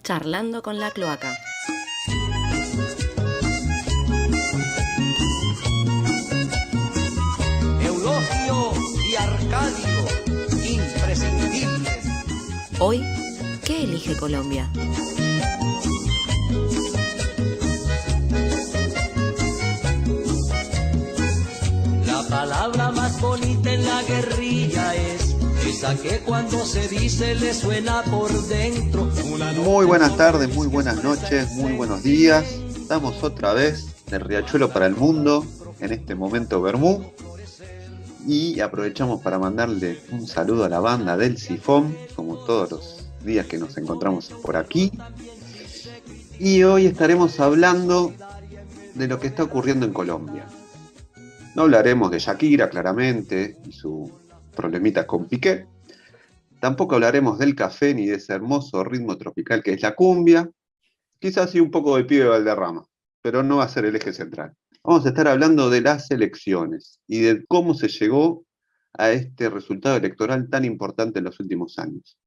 Charlando con la cloaca. Eulogio y Arcadio, imprescindibles. Hoy, ¿qué elige Colombia? La palabra más bonita en la guerrilla es esa que cuando se dice le suena por dentro. Muy buenas tardes, muy buenas noches, muy buenos días. Estamos otra vez de Riachuelo para el mundo, en este momento Bermú. Y aprovechamos para mandarle un saludo a la banda del Sifón, como todos los días que nos encontramos por aquí. Y hoy estaremos hablando de lo que está ocurriendo en Colombia. No hablaremos de Shakira, claramente, y sus problemitas con Piqué. Tampoco hablaremos del café ni de ese hermoso ritmo tropical que es la cumbia. Quizás sí un poco de Pibe Valderrama, pero no va a ser el eje central. Vamos a estar hablando de las elecciones y de cómo se llegó a este resultado electoral tan importante en los últimos años.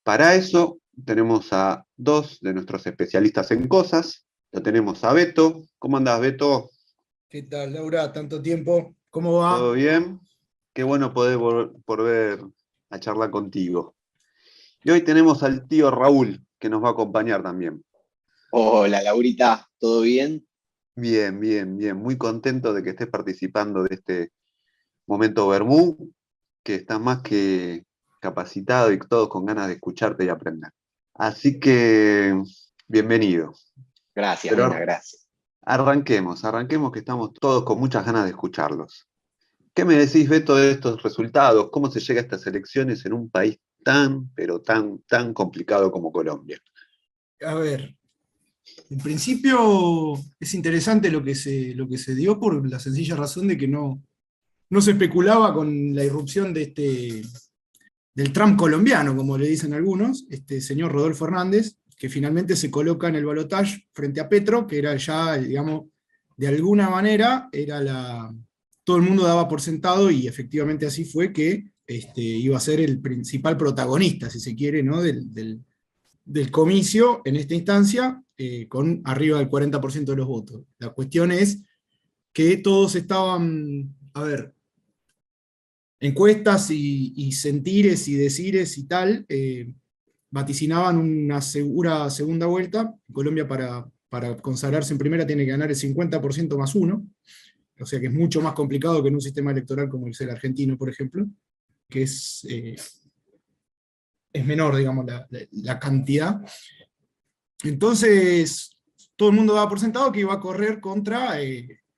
Para eso tenemos a dos de nuestros especialistas en cosas. Lo tenemos a Beto. ¿Cómo andás, Beto? ¿Qué tal, Laura? ¿Tanto tiempo? ¿Cómo va? ¿Todo bien? Qué bueno poder volver a charlar contigo. Y hoy tenemos al tío Raúl, que nos va a acompañar también. Hola, Laurita, ¿todo bien? Bien, bien, bien. Muy contento de que estés participando de este momento Bermú, que estás más que capacitado y todos con ganas de escucharte y aprender. Así que, bienvenido. Gracias, Pero Nina, gracias. arranquemos que estamos todos con muchas ganas de escucharlos. ¿Qué me decís, Beto, de estos resultados? ¿Cómo se llega a estas elecciones en un país tan, pero tan complicado como Colombia? A ver, en principio es interesante lo que se dio por la sencilla razón de que no se especulaba con la irrupción del Trump colombiano, como le dicen algunos, este señor Rodolfo Hernández, que finalmente se coloca en el balotaje frente a Petro, que era ya, digamos, de alguna manera, todo el mundo daba por sentado, y efectivamente así fue, que iba a ser el principal protagonista, si se quiere, ¿no? del comicio en esta instancia, con arriba del 40% de los votos. La cuestión es que todos estaban, encuestas y sentires y decires y tal, vaticinaban una segura segunda vuelta. Colombia para consagrarse en primera tiene que ganar el 50% más uno, o sea que es mucho más complicado que en un sistema electoral como el argentino, por ejemplo, que es menor, digamos, la cantidad. Entonces, todo el mundo daba por sentado que iba a correr contra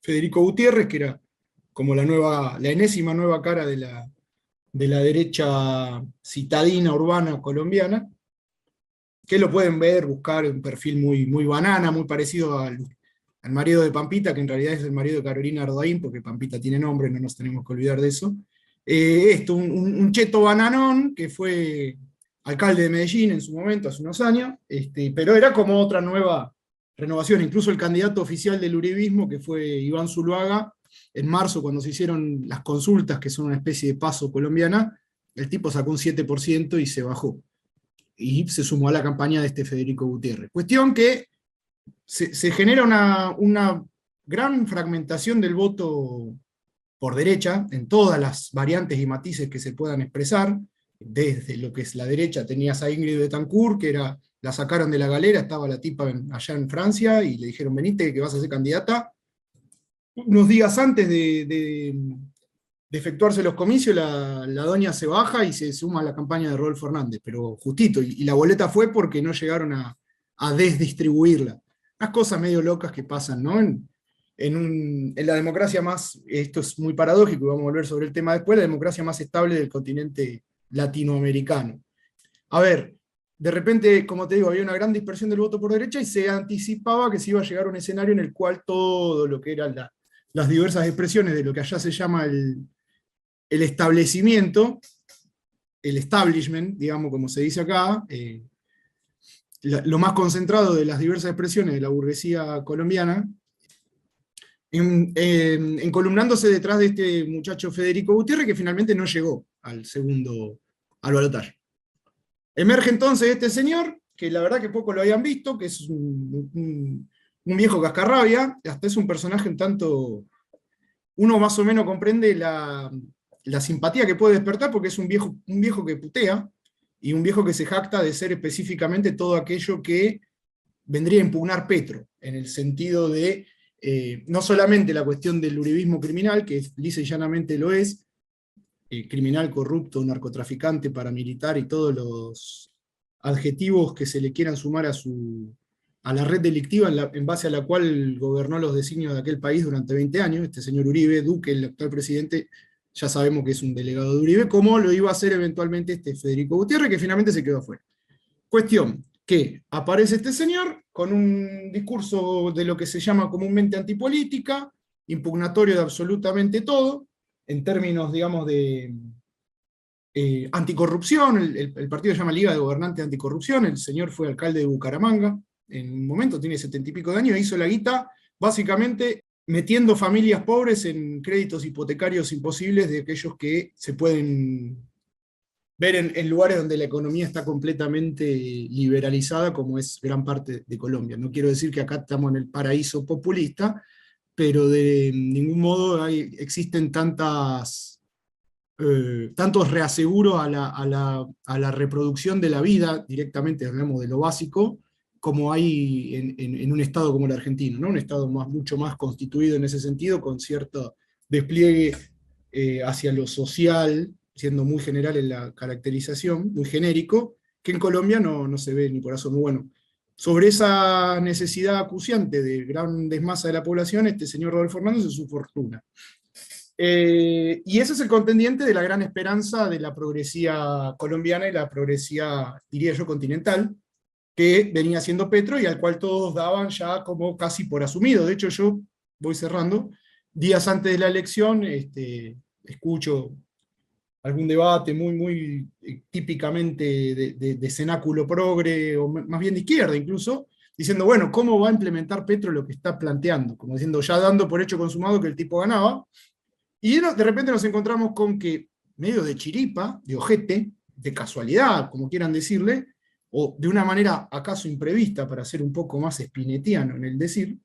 Federico Gutiérrez, que era como la enésima nueva cara de la derecha citadina urbana colombiana, que lo pueden ver, buscar un perfil muy banana, muy parecido al marido de Pampita, que en realidad es el marido de Carolina Ardaín, porque Pampita tiene nombre, no nos tenemos que olvidar de eso. Un cheto bananón que fue alcalde de Medellín en su momento, hace unos años, pero era como otra nueva renovación. Incluso el candidato oficial del uribismo, que fue Iván Zuluaga, en marzo, cuando se hicieron las consultas, que son una especie de paso colombiana, el tipo sacó un 7% y se bajó. Y se sumó a la campaña de Federico Gutiérrez. Cuestión que se genera una gran fragmentación del voto por derecha, en todas las variantes y matices que se puedan expresar. Desde lo que es la derecha tenías a Ingrid Betancourt, que la sacaron de la galera, estaba la tipa allá en Francia, y le dijeron, venite que vas a ser candidata. Unos días antes de efectuarse los comicios, la doña se baja y se suma a la campaña de Rodolfo Hernández, pero justito, y la boleta fue porque no llegaron a desdistribuirla. Unas cosas medio locas que pasan, ¿no? En la democracia más, esto es muy paradójico, y vamos a volver sobre el tema después, la democracia más estable del continente latinoamericano. A ver, de repente, como te digo, había una gran dispersión del voto por derecha, y se anticipaba que se iba a llegar a un escenario en el cual todo lo que eran las diversas expresiones de lo que allá se llama el establecimiento, el establishment, digamos, como se dice acá, lo más concentrado de las diversas expresiones de la burguesía colombiana, encolumnándose detrás de este muchacho Federico Gutiérrez, que finalmente no llegó al balotaje. Emerge entonces este señor, que la verdad que poco lo habían visto, que es un viejo cascarrabia, hasta es un personaje un tanto, uno más o menos comprende la simpatía que puede despertar, porque es un viejo que putea, y un viejo que se jacta de ser específicamente todo aquello que vendría a impugnar Petro, en el sentido de no solamente la cuestión del uribismo criminal, que lisa y llanamente lo es, criminal, corrupto, narcotraficante, paramilitar y todos los adjetivos que se le quieran sumar a la red delictiva en base a la cual gobernó los designios de aquel país durante 20 años, este señor Uribe Duque, el actual presidente, ya sabemos que es un delegado de Uribe, como lo iba a hacer eventualmente este Federico Gutiérrez, que finalmente se quedó afuera. Cuestión, que aparece este señor con un discurso de lo que se llama comúnmente antipolítica, impugnatorio de absolutamente todo, en términos, digamos, de anticorrupción, el partido se llama Liga de Gobernantes Anticorrupción, el señor fue alcalde de Bucaramanga, en un momento tiene 70 y pico de años, hizo la guita básicamente metiendo familias pobres en créditos hipotecarios imposibles de aquellos que se pueden ver en lugares donde la economía está completamente liberalizada, como es gran parte de Colombia. No quiero decir que acá estamos en el paraíso populista, pero de ningún modo existen tantos reaseguros a la reproducción de la vida, directamente hablamos de lo básico, como hay en un estado como el argentino, ¿no? Un estado mucho más constituido en ese sentido, con cierto despliegue hacia lo social, siendo muy general en la caracterización, muy genérico, que en Colombia no se ve ni por asomo. Bueno, sobre esa necesidad acuciante de grandes masas de la población, este señor Rodolfo Hernández es su fortuna. Y ese es el contendiente de la gran esperanza de la progresía colombiana y la progresía, diría yo, continental, que venía siendo Petro y al cual todos daban ya como casi por asumido. De hecho, yo voy cerrando, días antes de la elección, escucho algún debate muy típicamente de cenáculo progre, o más bien de izquierda incluso, diciendo, bueno, ¿cómo va a implementar Petro lo que está planteando? Como diciendo, ya dando por hecho consumado que el tipo ganaba, y de repente nos encontramos con que, medio de chiripa, de ojete, de casualidad, como quieran decirle, o de una manera acaso imprevista, para ser un poco más spinetiano en el decir,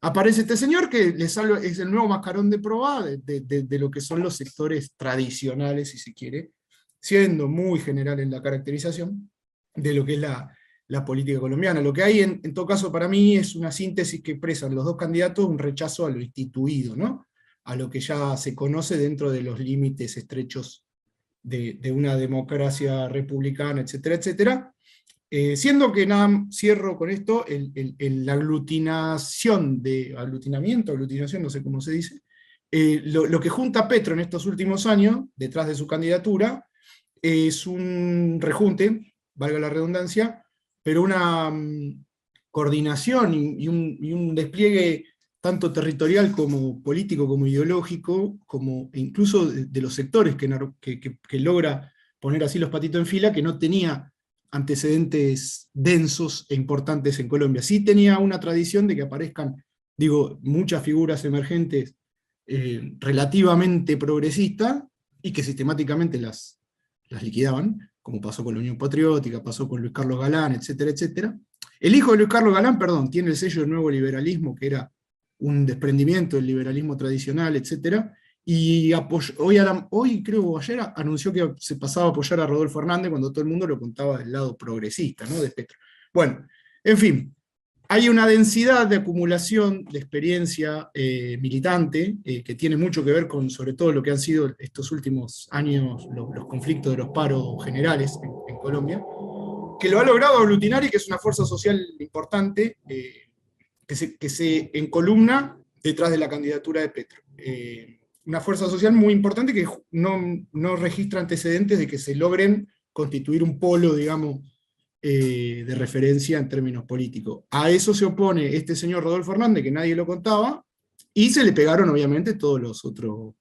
aparece este señor que es el nuevo mascarón de proa de lo que son los sectores tradicionales, si se quiere, siendo muy general en la caracterización de lo que es la política colombiana. Lo que hay en todo caso para mí es una síntesis que expresan los dos candidatos, un rechazo a lo instituido, ¿no? A lo que ya se conoce dentro de los límites estrechos de una democracia republicana, etcétera, etcétera. Siendo que cierro con esto, la aglutinación, no sé cómo se dice, lo que junta a Petro en estos últimos años, detrás de su candidatura, es un rejunte, valga la redundancia, pero una coordinación y un despliegue tanto territorial como político, como ideológico, como incluso de los sectores que logra poner así los patitos en fila, que no tenía antecedentes densos e importantes en Colombia. Sí tenía una tradición de que aparezcan, muchas figuras emergentes relativamente progresistas, y que sistemáticamente las liquidaban, como pasó con la Unión Patriótica, pasó con Luis Carlos Galán, etcétera, etcétera. El hijo de Luis Carlos Galán, tiene el sello del nuevo liberalismo, que era un desprendimiento del liberalismo tradicional, etcétera, y hoy creo ayer anunció que se pasaba a apoyar a Rodolfo Hernández, cuando todo el mundo lo contaba del lado progresista, ¿no? De Petro. Bueno, en fin, hay una densidad de acumulación de experiencia militante, que tiene mucho que ver con, sobre todo, lo que han sido estos últimos años los conflictos de los paros generales en Colombia, que lo ha logrado aglutinar y que es una fuerza social importante, que se encolumna detrás de la candidatura de Petro. Una fuerza social muy importante que no registra antecedentes de que se logren constituir un polo, de referencia en términos políticos. A eso se opone este señor Rodolfo Hernández, que nadie lo contaba, y se le pegaron obviamente todos los otros,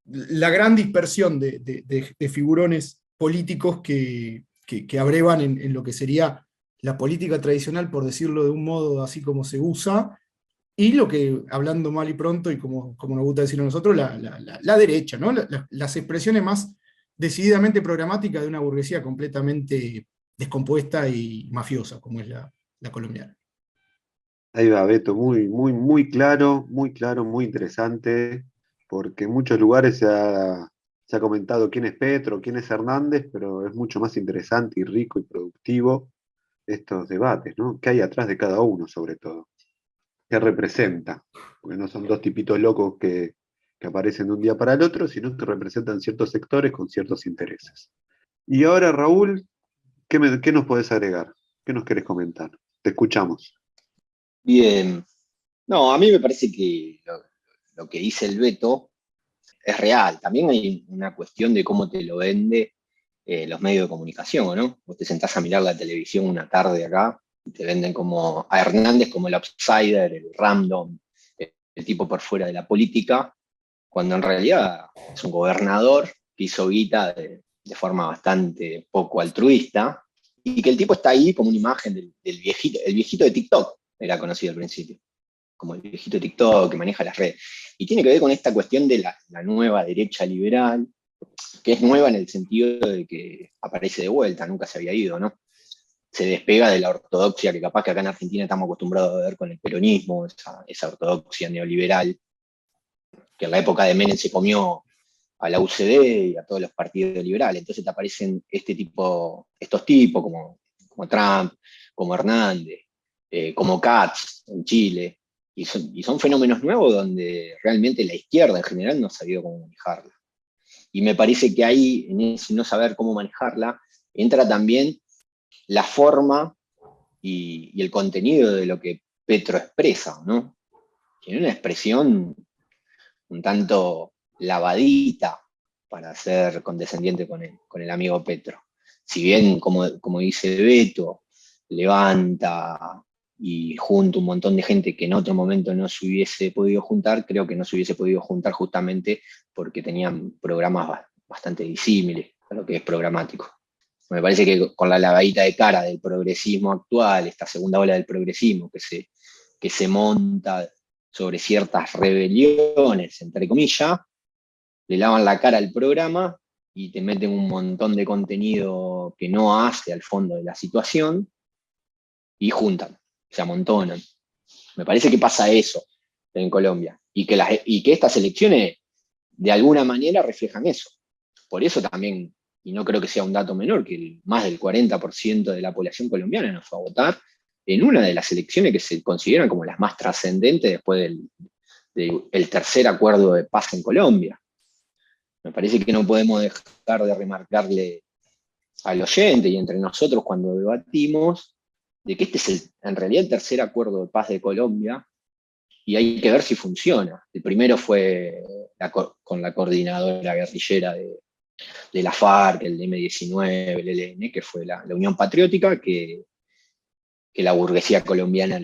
la gran dispersión de figurones políticos que abrevan en lo que sería la política tradicional, por decirlo de un modo así como se usa, y lo que, hablando mal y pronto, y como nos gusta decir a nosotros, la derecha, ¿no? Las expresiones más decididamente programáticas de una burguesía completamente descompuesta y mafiosa, como es la colombiana. Ahí va, Beto, muy claro, muy interesante, porque en muchos lugares se ha comentado quién es Petro, quién es Hernández, pero es mucho más interesante y rico y productivo estos debates, ¿no? ¿Qué hay atrás de cada uno, sobre todo? ¿Qué representa? Porque no son dos tipitos locos que aparecen de un día para el otro, sino que representan ciertos sectores con ciertos intereses. Y ahora, Raúl, ¿qué nos podés agregar? ¿Qué nos querés comentar? Te escuchamos. Bien. No, a mí me parece que lo que dice el Beto es real. También hay una cuestión de cómo te lo vende los medios de comunicación, ¿no? Vos te sentás a mirar la televisión una tarde acá y te venden como a Hernández como el outsider, el random, el tipo por fuera de la política, cuando en realidad es un gobernador que hizo guita de forma bastante poco altruista y que el tipo está ahí como una imagen del viejito, el viejito de TikTok, era conocido al principio, como el viejito de TikTok que maneja las redes. Y tiene que ver con esta cuestión de la nueva derecha liberal, que es nueva en el sentido de que aparece de vuelta, nunca se había ido, ¿no? Se despega de la ortodoxia que capaz que acá en Argentina estamos acostumbrados a ver con el peronismo, esa ortodoxia neoliberal, que en la época de Menem se comió a la UCD y a todos los partidos liberales. Entonces te aparecen estos tipos como Trump, como Hernández, como Katz en Chile, y son fenómenos nuevos donde realmente la izquierda en general no ha sabido cómo manejarla. Y me parece que ahí, en ese no saber cómo manejarla, entra también la forma y el contenido de lo que Petro expresa, ¿no? Tiene una expresión un tanto lavadita para ser condescendiente con el amigo Petro. Si bien, como dice Beto, levanta y junta un montón de gente que en otro momento no se hubiese podido juntar, creo que no se hubiese podido juntar justamente porque tenían programas bastante disímiles a lo que es programático. Me parece que con la lavadita de cara del progresismo actual, esta segunda ola del progresismo que se monta sobre ciertas rebeliones, entre comillas, le lavan la cara al programa y te meten un montón de contenido que no hace al fondo de la situación y juntan, se amontonan. Me parece que pasa eso en Colombia y que estas elecciones de alguna manera reflejan eso. Por eso también, y no creo que sea un dato menor, que más del 40% de la población colombiana no fue a votar en una de las elecciones que se consideran como las más trascendentes después del tercer acuerdo de paz en Colombia. Me parece que no podemos dejar de remarcarle al oyente y entre nosotros cuando debatimos de que este es en realidad el tercer acuerdo de paz de Colombia y hay que ver si funciona. El primero fue con la coordinadora guerrillera de la FARC, el M-19, el ELN, que fue la Unión Patriótica, que la burguesía colombiana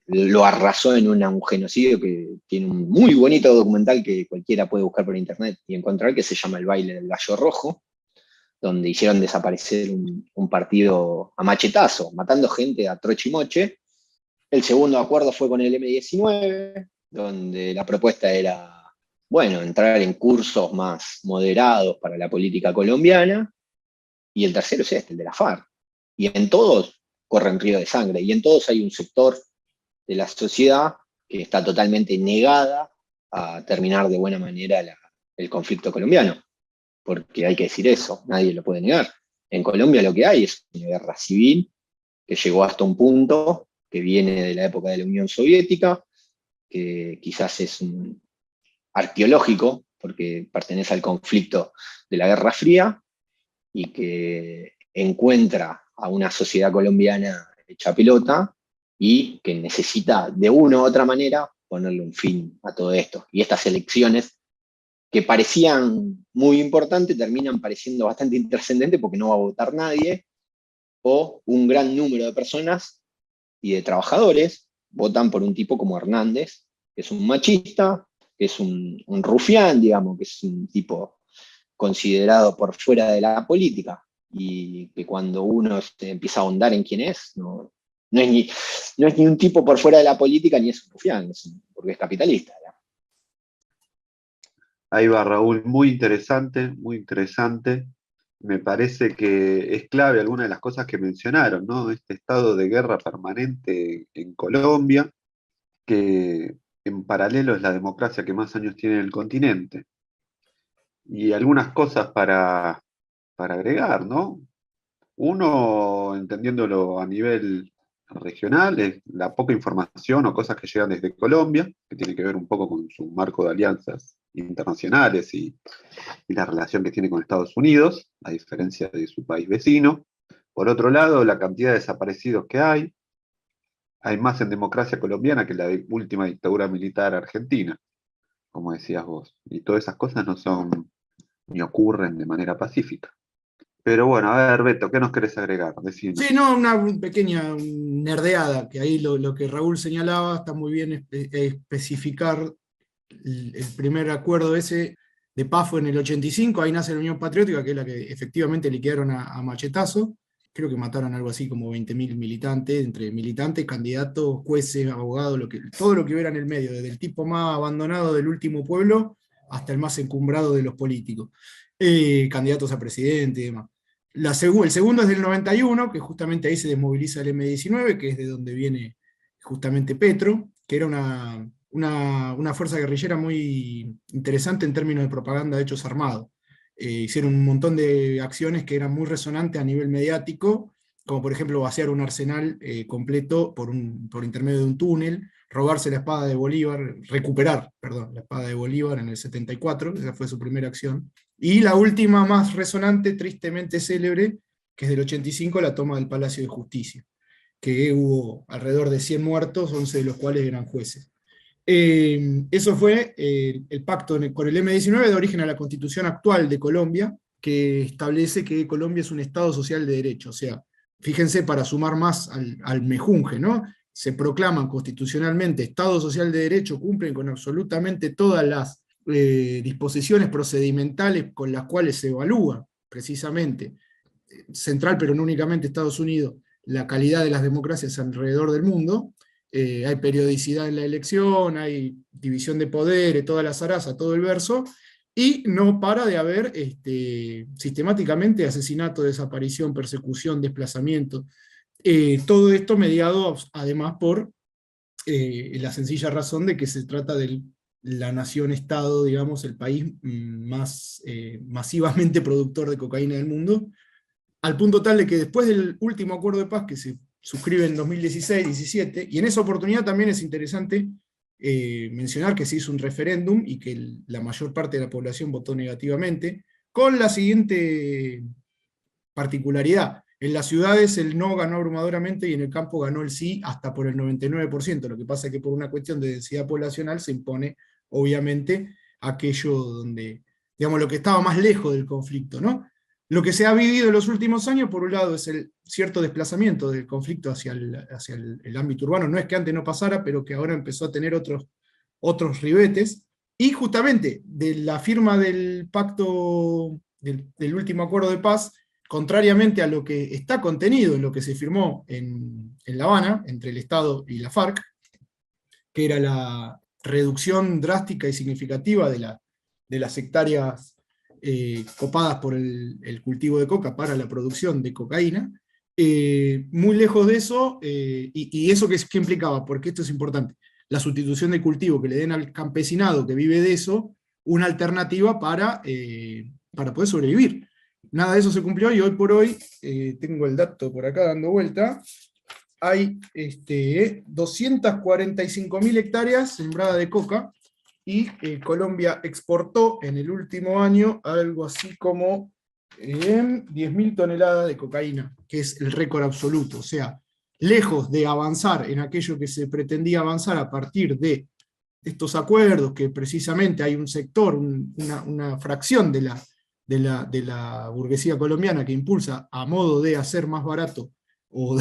lo arrasó en un genocidio que tiene un muy bonito documental que cualquiera puede buscar por internet y encontrar, que se llama El baile del gallo rojo, donde hicieron desaparecer un partido a machetazo, matando gente a troche y moche. El segundo acuerdo fue con el M-19, donde la propuesta era, bueno, entrar en cursos más moderados para la política colombiana, y el tercero es el de la FARC. Y en todos corren río de sangre, y en todos hay un sector de la sociedad que está totalmente negada a terminar de buena manera el conflicto colombiano, porque hay que decir eso, nadie lo puede negar. En Colombia lo que hay es una guerra civil que llegó hasta un punto que viene de la época de la Unión Soviética, que quizás es arqueológico, porque pertenece al conflicto de la Guerra Fría, y que encuentra a una sociedad colombiana hecha pelota y que necesita de una u otra manera ponerle un fin a todo esto. Y estas elecciones, que parecían muy importantes, terminan pareciendo bastante intrascendentes porque no va a votar nadie, o un gran número de personas y de trabajadores votan por un tipo como Hernández, que es un machista, que es un rufián, digamos, que es un tipo considerado por fuera de la política, y que cuando uno empieza a ahondar en quién es, no es ni un tipo por fuera de la política, ni es un rufián, porque es capitalista. ¿Ya? Ahí va, Raúl, muy interesante, muy interesante. me parece que es clave alguna de las cosas que mencionaron, ¿no? Este estado de guerra permanente en Colombia, que en paralelo es la democracia que más años tiene en el continente. Y algunas cosas para agregar, ¿no? Uno, entendiéndolo a nivel regional, es la poca información o cosas que llegan desde Colombia, que tiene que ver un poco con su marco de alianzas internacionales y la relación que tiene con Estados Unidos, a diferencia de su país vecino. Por otro lado, la cantidad de desaparecidos que hay más en democracia colombiana que en la última dictadura militar argentina, como decías vos. Y todas esas cosas no son ni ocurren de manera pacífica. Pero bueno, a ver, Beto, ¿qué nos querés agregar? Decinos. Sí, no, una pequeña nerdeada, que ahí lo que Raúl señalaba está muy bien especificar el primer acuerdo ese de paz fue en el 85, ahí nace la Unión Patriótica, que es la que efectivamente liquidaron a machetazo. Creo que mataron algo así como 20.000 militantes, entre militantes, candidatos, jueces, abogados, todo lo que hubiera en el medio, desde el tipo más abandonado del último pueblo hasta el más encumbrado de los políticos, candidatos a presidente y demás. El segundo es del 91, que justamente ahí se desmoviliza el M-19, que es de donde viene justamente Petro, que era una fuerza guerrillera muy interesante en términos de propaganda de hechos armados. Hicieron un montón de acciones que eran muy resonantes a nivel mediático, como por ejemplo vaciar un arsenal completo por intermedio de un túnel, robarse la espada de Bolívar, recuperar, perdón, la espada de Bolívar en el 74, esa fue su primera acción. Y la última más resonante, tristemente célebre, que es del 85, la toma del Palacio de Justicia, que hubo alrededor de 100 muertos, 11 de los cuales eran jueces. Eso fue el pacto con el M-19 de origen a la constitución actual de Colombia, que establece que Colombia es un Estado social de derecho. O sea, fíjense, para sumar más al mejunje, ¿no? Se proclaman constitucionalmente Estado social de derecho, cumplen con absolutamente todas las disposiciones procedimentales con las cuales se evalúa, precisamente, central pero no únicamente Estados Unidos, la calidad de las democracias alrededor del mundo. Hay periodicidad en la elección, hay división de poderes, toda la zaraza, todo el verso, y no para de haber sistemáticamente asesinato, desaparición, persecución, desplazamiento, todo esto mediado además por la sencilla razón de que se trata de la nación-estado, digamos, el país más masivamente productor de cocaína del mundo, al punto tal de que después del último acuerdo de paz que se suscribe en 2016-17, y en esa oportunidad también es interesante mencionar que se hizo un referéndum y que la mayor parte de la población votó negativamente, con la siguiente particularidad: en las ciudades el no ganó abrumadoramente y en el campo ganó el sí hasta por el 99%, lo que pasa es que por una cuestión de densidad poblacional se impone, obviamente, aquello donde, digamos, lo que estaba más lejos del conflicto, ¿no? Lo que se ha vivido en los últimos años, por un lado, es el cierto desplazamiento del conflicto hacia el ámbito urbano. No es que antes no pasara, pero que ahora empezó a tener otros ribetes. Y justamente, de la firma del pacto, del último acuerdo de paz, contrariamente a lo que está contenido en lo que se firmó en La Habana, entre el Estado y la FARC, que era la reducción drástica y significativa de las hectáreas copadas por el cultivo de coca para la producción de cocaína, muy lejos de eso, y eso ¿qué implicaba? Porque esto es importante, la sustitución de cultivo, que le den al campesinado que vive de eso una alternativa para poder sobrevivir. Nada de eso se cumplió, y hoy por hoy, tengo el dato por acá dando vuelta, hay 245.000 hectáreas sembradas de coca, y Colombia exportó en el último año algo así como 10.000 toneladas de cocaína, que es el récord absoluto. O sea, lejos de avanzar en aquello que se pretendía avanzar a partir de estos acuerdos, que precisamente hay un sector, una fracción de la burguesía colombiana que impulsa a modo de hacer más barato, o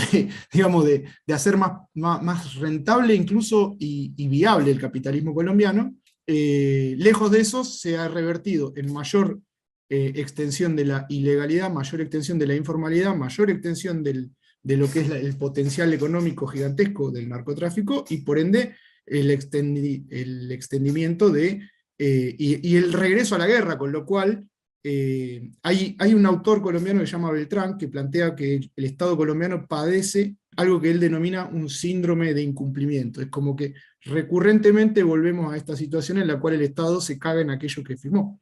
digamos, de hacer más rentable incluso y viable el capitalismo colombiano. Lejos de eso se ha revertido en mayor extensión de la ilegalidad, mayor extensión de la informalidad, mayor extensión de lo que es el potencial económico gigantesco del narcotráfico, y por ende el extendimiento y el regreso a la guerra, con lo cual hay un autor colombiano que se llama Beltrán, que plantea que el Estado colombiano padece algo que él denomina un síndrome de incumplimiento. Es como que recurrentemente volvemos a esta situación en la cual el Estado se caga en aquello que firmó.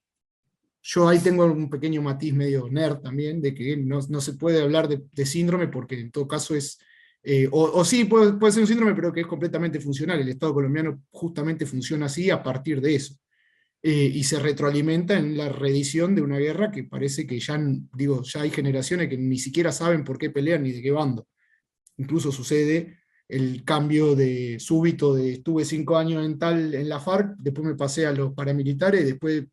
Yo ahí tengo un pequeño matiz medio nerd también, de que no se puede hablar de síndrome, porque en todo caso es, o sí puede ser un síndrome, pero que es completamente funcional. El Estado colombiano justamente funciona así a partir de eso. Y se retroalimenta en la reedición de una guerra que parece que ya hay generaciones que ni siquiera saben por qué pelean ni de qué bando. Incluso sucede el cambio de súbito de estuve 5 años en la FARC, después me pasé a los paramilitares, después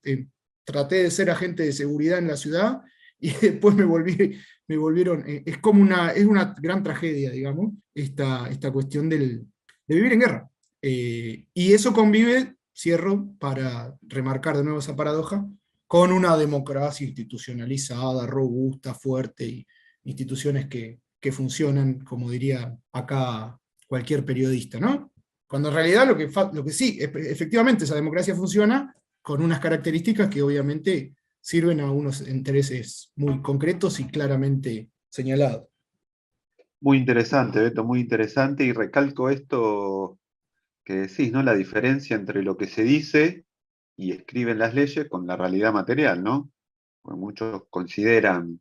traté de ser agente de seguridad en la ciudad, y después me volvieron, es una gran tragedia, digamos, esta cuestión de vivir en guerra. Y eso convive, cierro para remarcar de nuevo esa paradoja, con una democracia institucionalizada, robusta, fuerte, y instituciones que funcionan, como diría acá cualquier periodista, ¿no? Cuando en realidad lo que sí, efectivamente esa democracia funciona con unas características que obviamente sirven a unos intereses muy concretos y claramente señalados. Muy interesante, Beto, muy interesante, y recalco esto que decís, ¿no? La diferencia entre lo que se dice y escriben las leyes con la realidad material, ¿no? Porque muchos consideran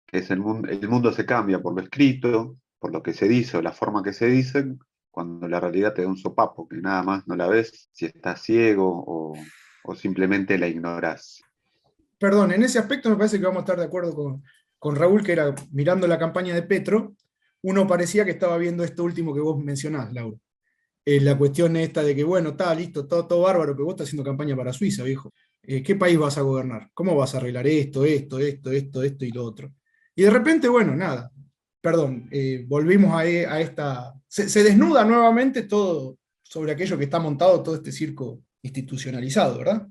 que el mundo se cambia por lo escrito, por lo que se dice o la forma que se dicen, cuando la realidad te da un sopapo, que nada más no la ves, si estás ciego o simplemente la ignorás. Perdón, en ese aspecto me parece que vamos a estar de acuerdo con Raúl, que era mirando la campaña de Petro, uno parecía que estaba viendo esto último que vos mencionás, Laura. La cuestión esta de que, bueno, está listo, todo bárbaro, pero vos estás haciendo campaña para Suiza, viejo. ¿Qué país vas a gobernar? ¿Cómo vas a arreglar esto y lo otro? Y de repente, bueno, nada, perdón, volvimos a esta... Se desnuda nuevamente todo sobre aquello que está montado, todo este circo institucionalizado, ¿verdad?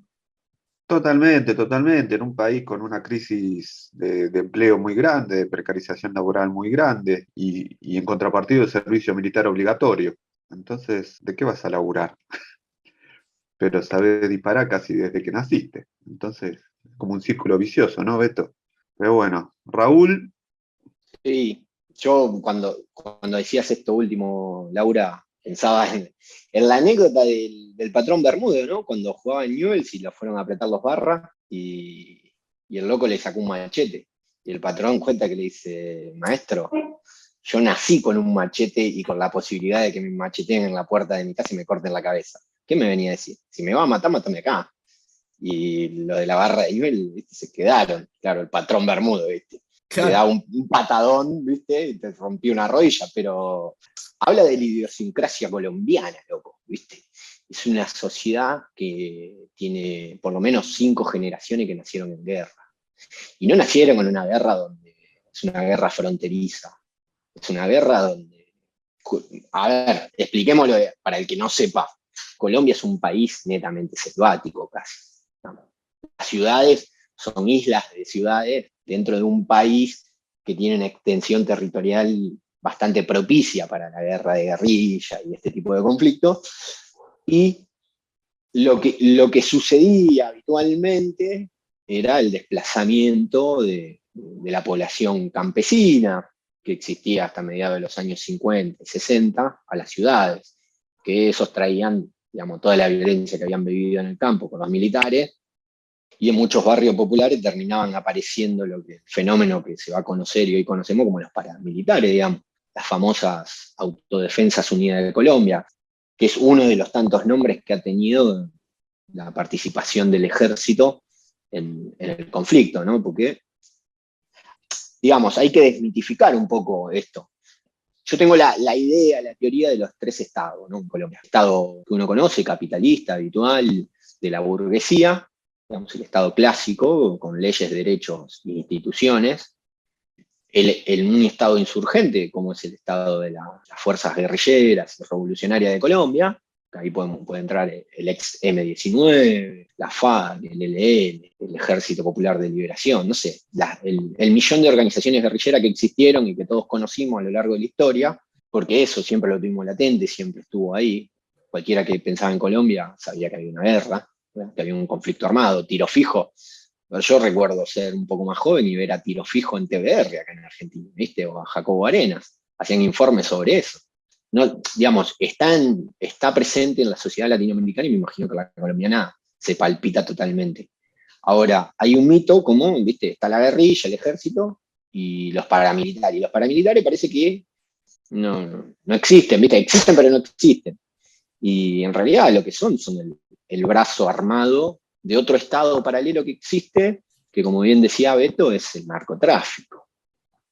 Totalmente, totalmente. En un país con una crisis de empleo muy grande, de precarización laboral muy grande, y en contrapartida el servicio militar obligatorio. Entonces, ¿de qué vas a laburar? Pero sabés disparar casi desde que naciste. Entonces, es como un círculo vicioso, ¿no, Beto? Pero bueno, Raúl. Sí, yo cuando decías esto último, Laura, pensaba en la anécdota del patrón Bermúdez, ¿no? Cuando jugaba en Newell's y lo fueron a apretar los barras y el loco le sacó un machete. Y el patrón cuenta que le dice, maestro, yo nací con un machete y con la posibilidad de que me macheteen en la puerta de mi casa y me corten la cabeza. ¿Qué me venía a decir? Si me va a matar, mátame acá. Y lo de la barra de Newell's, ¿viste? Se quedaron. Claro, el patrón Bermúdez, ¿viste? Claro. Le da un patadón, ¿viste? Y te rompió una rodilla, pero habla de la idiosincrasia colombiana, loco, ¿viste? Es una sociedad que tiene por lo menos 5 generaciones que nacieron en guerra. Y no nacieron en una guerra donde es una guerra fronteriza. Es una guerra donde... A ver, expliquémoslo para el que no sepa. Colombia es un país netamente selvático casi. Las ciudades son islas de ciudades dentro de un país que tiene una extensión territorial bastante propicia para la guerra de guerrilla y este tipo de conflictos. Y lo que sucedía habitualmente era el desplazamiento de la población campesina, que existía hasta mediados de los años 50 y 60, a las ciudades, que esos traían, digamos, toda la violencia que habían vivido en el campo con los militares, y en muchos barrios populares terminaban apareciendo el fenómeno que se va a conocer y hoy conocemos como los paramilitares, digamos, las famosas Autodefensas Unidas de Colombia, que es uno de los tantos nombres que ha tenido la participación del ejército en el conflicto, ¿no? Porque, digamos, hay que desmitificar un poco esto. Yo tengo la idea, la teoría de los 3 estados, ¿no? En Colombia. El estado que uno conoce, capitalista, habitual, de la burguesía, digamos, el estado clásico, con leyes, derechos e instituciones. Un estado insurgente, como es el estado de las fuerzas guerrilleras y revolucionarias de Colombia. Ahí puede entrar el ex M-19, la FARC, el ELN, el Ejército Popular de Liberación, no sé, el millón de organizaciones guerrilleras que existieron y que todos conocimos a lo largo de la historia, porque eso siempre lo tuvimos latente, siempre estuvo ahí. Cualquiera que pensaba en Colombia sabía que había una guerra, que había un conflicto armado, tiro fijo. Yo recuerdo ser un poco más joven y ver a Tiro Fijo en TBR acá en Argentina, ¿viste? O a Jacobo Arenas. Hacían informes sobre eso. No, digamos, está presente en la sociedad latinoamericana y me imagino que la colombiana se palpita totalmente. Ahora, hay un mito común, ¿viste? Está la guerrilla, el ejército y los paramilitares. Y los paramilitares parece que no existen, ¿viste? Existen, pero no existen. Y en realidad lo que son el brazo armado de otro estado paralelo que existe, que como bien decía Beto, es el narcotráfico.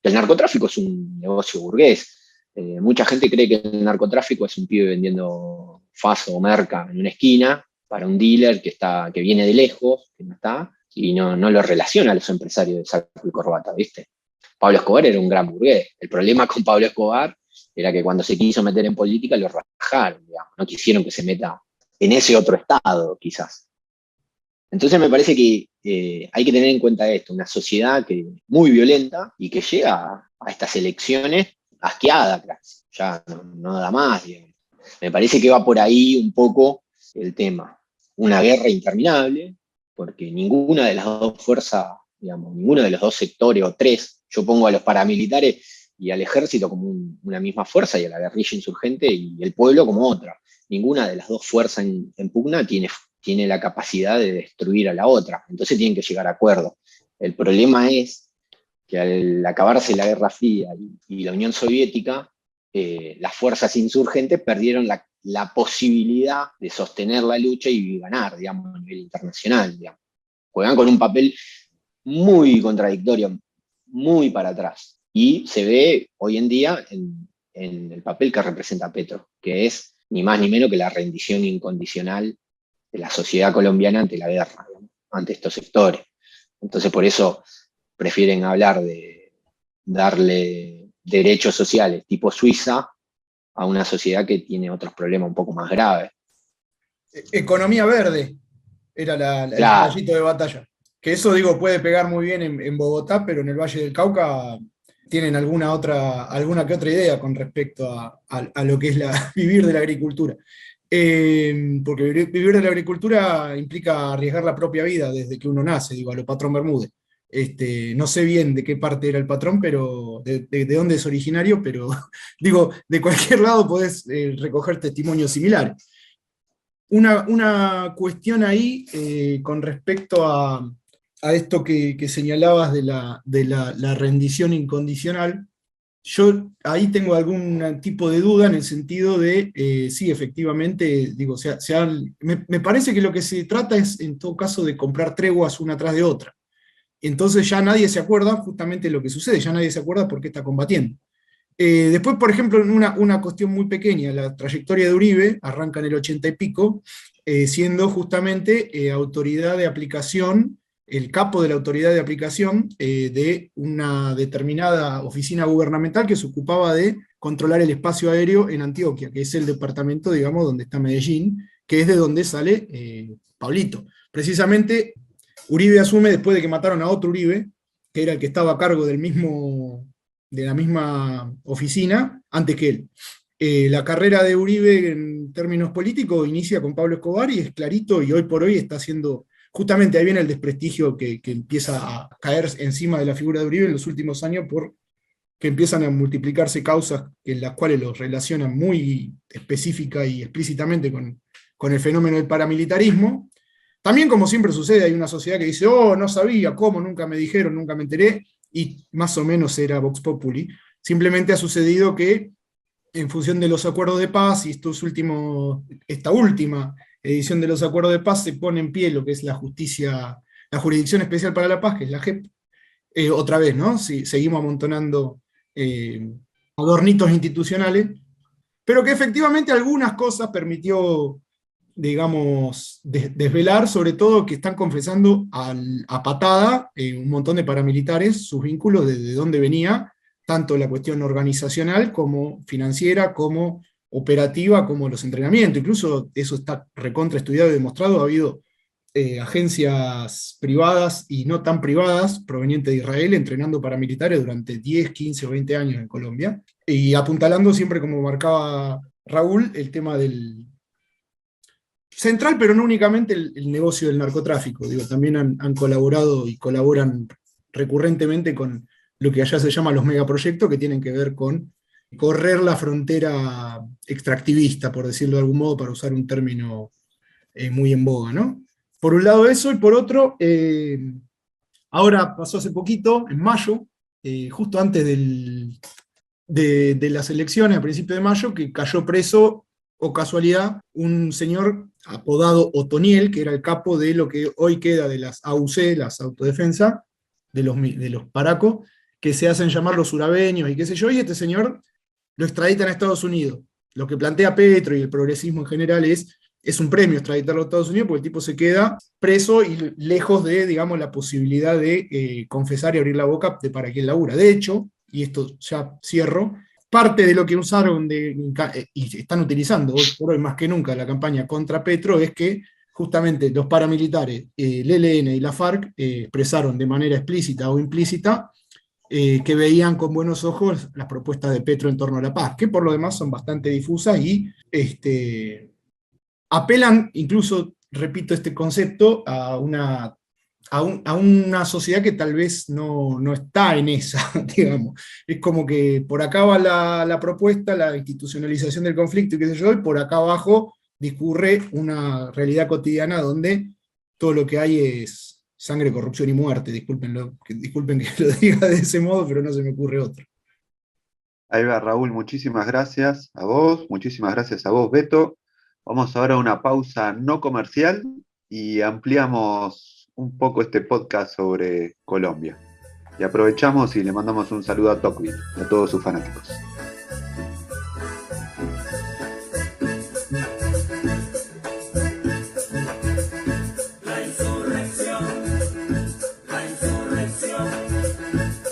El narcotráfico es un negocio burgués. Mucha gente cree que el narcotráfico es un pibe vendiendo faso o merca en una esquina para un dealer que viene de lejos, que no está, y no lo relaciona a los empresarios de saco y corbata, ¿viste? Pablo Escobar era un gran burgués. El problema con Pablo Escobar era que cuando se quiso meter en política lo rajaron, digamos. No quisieron que se meta en ese otro estado, quizás. Entonces me parece que hay que tener en cuenta esto, una sociedad muy violenta y que llega a estas elecciones asqueada, casi. Ya no da más, digamos. Me parece que va por ahí un poco el tema. Una guerra interminable, porque ninguna de las dos fuerzas, digamos, ninguno de los dos sectores o tres, yo pongo a los paramilitares y al ejército como una misma fuerza y a la guerrilla insurgente y el pueblo como otra. Ninguna de las dos fuerzas en pugna tiene la capacidad de destruir a la otra, entonces tienen que llegar a acuerdos. El problema es que al acabarse la Guerra Fría y la Unión Soviética, las fuerzas insurgentes perdieron la posibilidad de sostener la lucha y ganar, digamos, a nivel internacional. Digamos. Juegan con un papel muy contradictorio, muy para atrás. Y se ve hoy en día en el papel que representa Petro, que es ni más ni menos que la rendición incondicional de la sociedad colombiana ante la guerra, digamos, ante estos sectores. Entonces por eso prefieren hablar de darle derechos sociales tipo Suiza a una sociedad que tiene otros problemas un poco más graves. Economía verde era el caballito de batalla. Que eso, digo, puede pegar muy bien en Bogotá, pero en el Valle del Cauca tienen alguna que otra idea con respecto a lo que es vivir de la agricultura. Porque vivir de la agricultura implica arriesgar la propia vida desde que uno nace, digo, a lo Patrón Bermúdez. No sé bien de qué parte era el patrón, pero de dónde es originario, pero digo, de cualquier lado podés recoger testimonios similares. Una cuestión ahí con respecto a esto que señalabas de la rendición incondicional. Yo ahí tengo algún tipo de duda en el sentido de, sí, efectivamente, digo, me parece que lo que se trata es, en todo caso, de comprar treguas una tras de otra. Entonces ya nadie se acuerda justamente lo que sucede, ya nadie se acuerda por qué está combatiendo. Después, por ejemplo, en una cuestión muy pequeña, la trayectoria de Uribe arranca en el 80 y pico, siendo justamente autoridad de aplicación, el capo de la autoridad de aplicación de una determinada oficina gubernamental que se ocupaba de controlar el espacio aéreo en Antioquia, que es el departamento, digamos, donde está Medellín, que es de donde sale Pablito. Precisamente, Uribe asume después de que mataron a otro Uribe, que era el que estaba a cargo de la misma oficina, antes que él. La carrera de Uribe en términos políticos inicia con Pablo Escobar y es clarito, y hoy por hoy está haciendo, justamente ahí viene el desprestigio que empieza a caer encima de la figura de Uribe en los últimos años, porque empiezan a multiplicarse causas en las cuales los relacionan muy específica y explícitamente con el fenómeno del paramilitarismo. También, como siempre sucede, hay una sociedad que dice, oh, no sabía, cómo, nunca me dijeron, nunca me enteré, y más o menos era Vox Populi. Simplemente ha sucedido que, en función de los acuerdos de paz, y esta última edición de los acuerdos de paz, se pone en pie lo que es la Jurisdicción Especial para la Paz, que es la JEP, otra vez, ¿no? Sí, seguimos amontonando adornitos institucionales, pero que efectivamente algunas cosas permitió, digamos, desvelar, sobre todo que están confesando a patada un montón de paramilitares sus vínculos de dónde venía, tanto la cuestión organizacional como financiera, como operativa, como los entrenamientos. Incluso eso está recontra estudiado y demostrado. Ha habido agencias privadas y no tan privadas provenientes de Israel entrenando paramilitares durante 10, 15 o 20 años en Colombia, y apuntalando siempre, como marcaba Raúl, el tema central, pero no únicamente el negocio del narcotráfico. Digo, también han colaborado y colaboran recurrentemente con lo que allá se llama los megaproyectos, que tienen que ver con correr la frontera extractivista, por decirlo de algún modo, para usar un término muy en boga, ¿no? Por un lado eso, y por otro, ahora pasó hace poquito, en mayo, justo antes de las elecciones, a principios de mayo, que cayó preso, o casualidad, un señor apodado Otoniel, que era el capo de lo que hoy queda de las AUC, las autodefensa, de los paracos, que se hacen llamar los surabeños y qué sé yo, y este señor lo extraditan a Estados Unidos. Lo que plantea Petro y el progresismo en general es un premio extraditarlo a Estados Unidos, porque el tipo se queda preso y lejos de, digamos, la posibilidad de confesar y abrir la boca de para quién labura. De hecho, y esto ya cierro, parte de lo que usaron y están utilizando hoy por hoy más que nunca la campaña contra Petro es que justamente los paramilitares, el ELN y la FARC, expresaron de manera explícita o implícita que veían con buenos ojos las propuestas de Petro en torno a la paz, que por lo demás son bastante difusas y apelan, incluso, repito este concepto, a una sociedad que tal vez no está en esa, digamos. Es como que por acá va la propuesta, la institucionalización del conflicto y qué sé yo, y por acá abajo discurre una realidad cotidiana donde todo lo que hay es sangre, corrupción y muerte. Disculpen que lo diga de ese modo, pero no se me ocurre otro. Ahí va, Raúl, muchísimas gracias a vos, muchísimas gracias a vos, Beto. Vamos ahora a una pausa no comercial y ampliamos un poco este podcast sobre Colombia. Y aprovechamos y le mandamos un saludo a Tocqueville y a todos sus fanáticos.